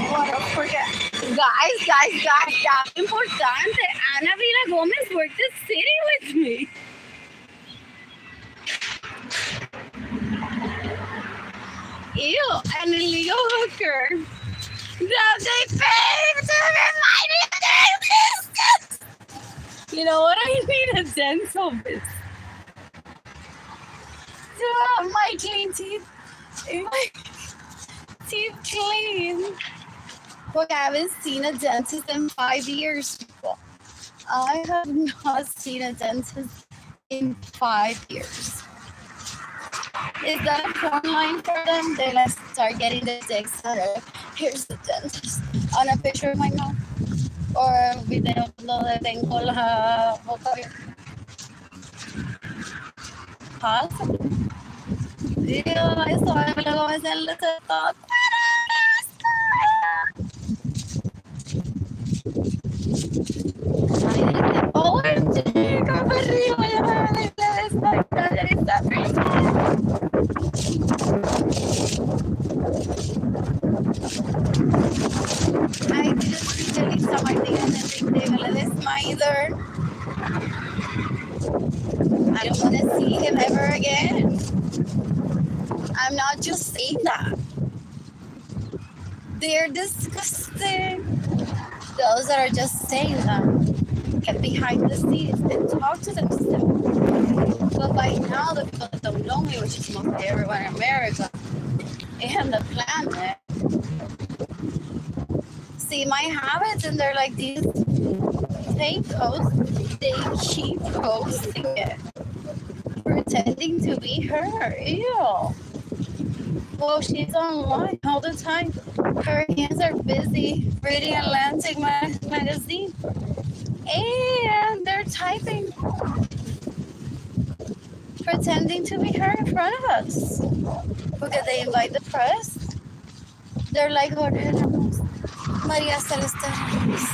What else? Forget. Guys, importante. Ana Vila Gomez worked at City with me. Ew, an illegal hooker that they paid to remind me of their existence. You know what I need? A dental visit. To have my clean teeth. My teeth clean. Look, I haven't seen a dentist in 5 years, people. I have not seen a dentist in 5 years. Is that a porn line for them? They like start getting the dicks out of, here's the dentist. On a picture of my mouth. Or video donde tengo la boca abierta. Possible. Eso me lo comencé a leer todo. OMG, qué rico, ya me I just delete some ideas and think they're gonna list my either. I don't want to see him ever again. I'm not just saying that. They're disgusting. Those that are just saying that get behind the scenes and talk to themselves. But by now, the people that don't know me, which is mostly everyone in America and the planet, see my habits and they're like these fake posts. They keep posting it, pretending to be her. Ew. Well, she's online all the time. Her hands are busy reading Atlantic magazine. And they're typing, pretending to be her in front of us. Because they invite the press. They're like, Maria Celeste Ramos.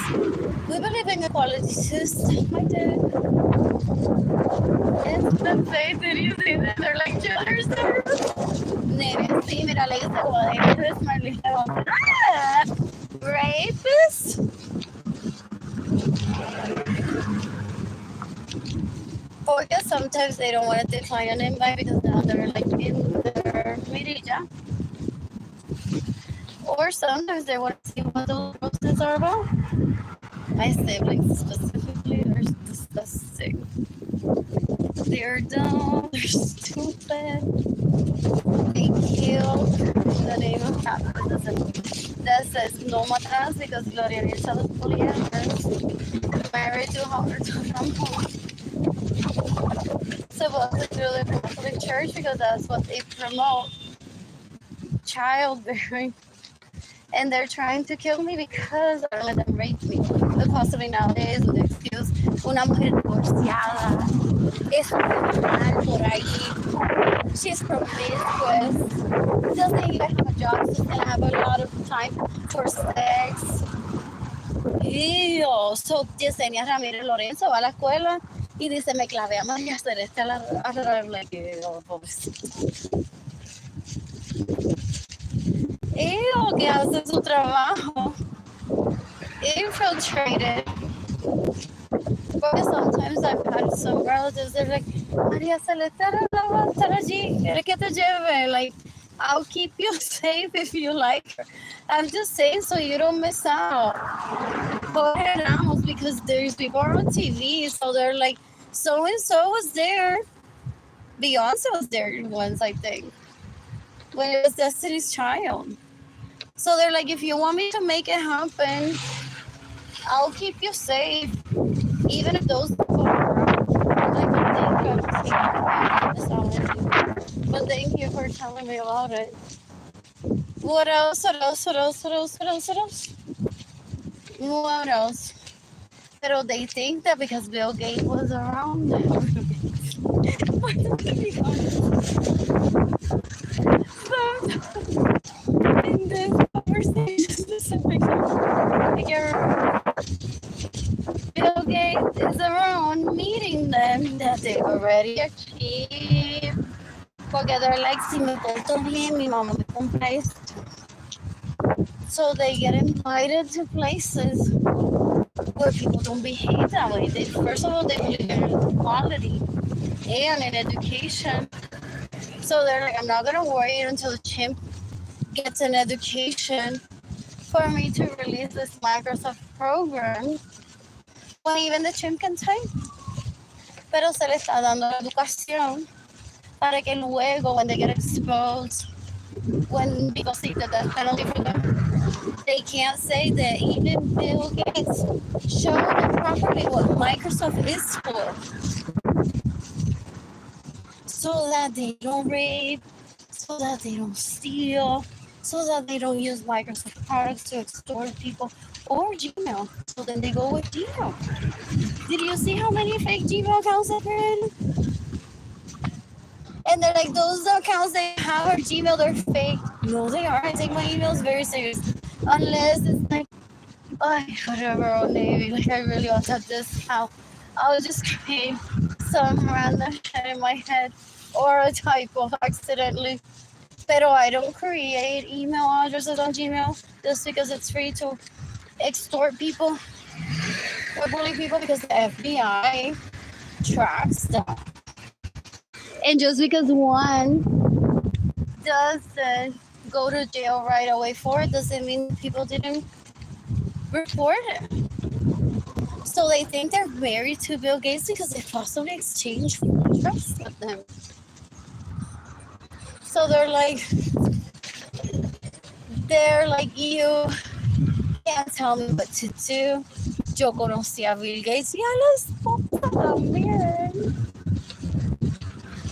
We believe in equality too. My dad. It's the face that you see that they're like children service. Nene, sí, mira, le dice como de Chris Marley. Ah, rapist? Or because sometimes they don't want to decline an invite because now they're like in their mirilla. Or sometimes they want to see what those roses are about. My siblings specifically are disgusting. They're dumb, they're stupid. They killed in the name of capitalism. That says no matas because Gloria needs a los polyamorous. Married to Howard from home. Supposed to do the Catholic Church because that's what they promote. Childbearing. And they're trying to kill me because I let them rape me. But possibly nowadays with the excuse, una mujer divorciada, es mal por ahí, she's promiscuous, doesn't even have a job, so doesn't have a lot of time for sex. Ew. So Yesenia Ramírez Lorenzo va a la escuela y dice, me clavé a María Celeste a la pobrecita. Ew, que hace su trabajo. Infiltrated. Because sometimes I've had some relatives, they're like, María Celeste no va a estar allí, ¿quieres que te lleve? Like, I'll keep you safe if you like her. I'm just saying so you don't miss out. Because there's people on TV, so they're like, so and so was there. Beyonce was there once, I think, when it was Destiny's Child. So they're like, if you want me to make it happen, I'll keep you safe, even if those people are around. But thank you for telling me about it. What else? What else? But they think that because Bill Gates was around, in this conversation specifically, Bill Gates is around meeting them that they've already achieved. Porque they're like, si me porto bien, mi mamá me compra esto. So they get invited to places where people don't behave that way. First of all, they believe in equality and in education. So they're like, I'm not going to wait until the chimp gets an education for me to release this Microsoft program when even the chimp can type. Pero se le está dando la educación para que luego, when they get exposed, when people see that that's penalty for them, they can't say that even Bill Gates showed them properly what Microsoft is for. So that they don't rape, so that they don't steal, so that they don't use Microsoft products to extort people or Gmail. So then they go with Gmail. Did you see how many fake Gmail accounts are created? And they're like, those accounts they have are Gmail, they're fake. No, they aren't. I take my emails very serious. Unless it's like, oh, whatever, old Navy. Like, I really want to have this out. I'll just create some random shit in my head or a typo accidentally. Pero I don't create email addresses on Gmail just because it's free to extort people or bully people because the FBI tracks that. And just because one doesn't go to jail right away for it doesn't mean people didn't report it. So they think they're married to Bill Gates because they possibly exchanged photographs with them. So they're like, you can't tell me what to do. Yo conocí a Bill Gates y a la esposa también.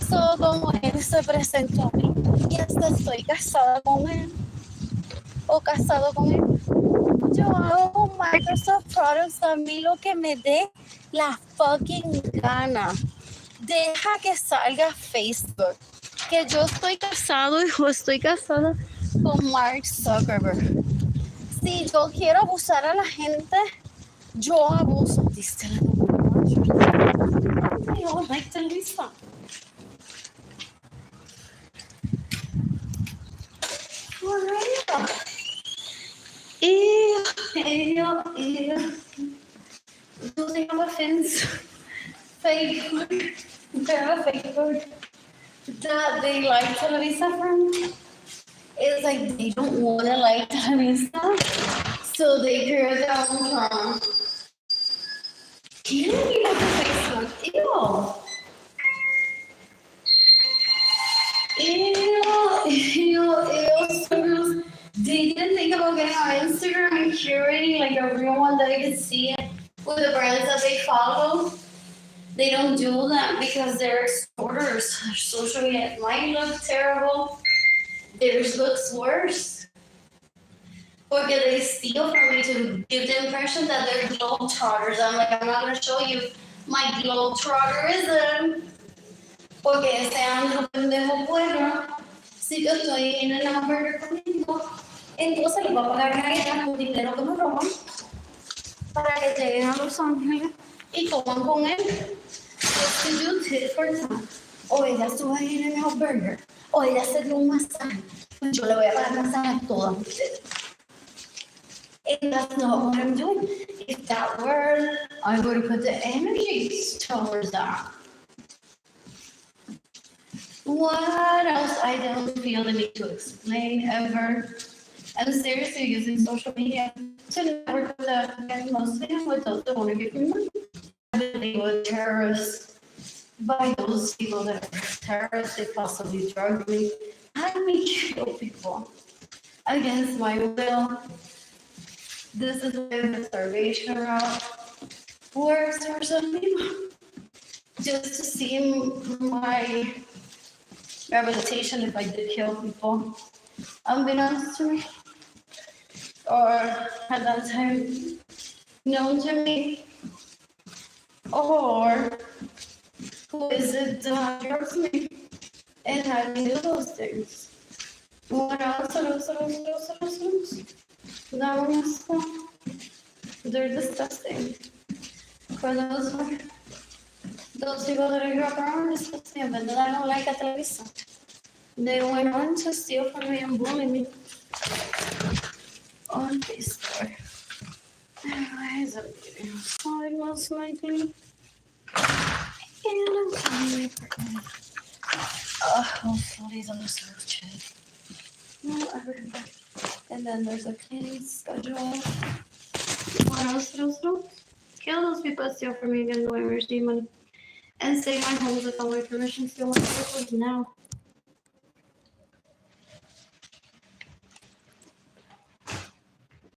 So como él se presentó a mí y hasta estoy casada con él o casado con él. Yo hago con Microsoft Products a mí lo que me dé la fucking gana. Deja que salga Facebook. Que yo estoy casado y yo estoy casada con Mark Zuckerberg. Si yo quiero abusar a la gente, yo abuso. Dice la I don't like to listen. Do they have a fence? Fake food. They have a fake food that they like Televisa from. It's like they don't want to like Televisa, so they create their own from. Can you look at Facebook? Ew. They didn't think about getting on Instagram and curating like a real one that they could see it with the brands that they follow. They don't do that because they're extorters. Their social media might look terrible. Theirs looks worse. Porque they steal from me to give the impression that they're globetrotters. I'm like, I'm not going to show you my globetrotterism. Porque ese ando pendejo bueno. Si yo estoy en el hamburger conmigo, entonces les voy a pagar galletas con dinero que me roban para que lleguen a Los Ángeles y coman con él. Just to do tit for tat. O ella estuvo ahí en el hamburger. O ella se dio un masaje. Pues yo le voy a pagar masaje a todas ustedes. And that's not what I'm doing. If that were, I would put the energies towards that. What else I don't feel the need to explain ever. I'm seriously using social media to network with the mostly with those that want to give me money. They were terrorists by those people that are terrorists. They possibly drug me. I may kill people against my will. This is where the starvation route works for some people. Just to see my rehabilitation if I did kill people, unbeknownst to me, or at that time known to me, or who is it that drugs me and had me do those things. What else? That one is they're disgusting. For those people that I grew up around are disgusting, but I don't like at Televisa. They went on to steal from me and bully me on Facebook. Anyways, I'm getting outside most likely. And I'm coming pregnant. Hopefully those are shit. And then there's a cleaning schedule. What else? Kill those people that steal from me again, the way we're stealing money. And save my homes with all my permission, steal my vehicles now.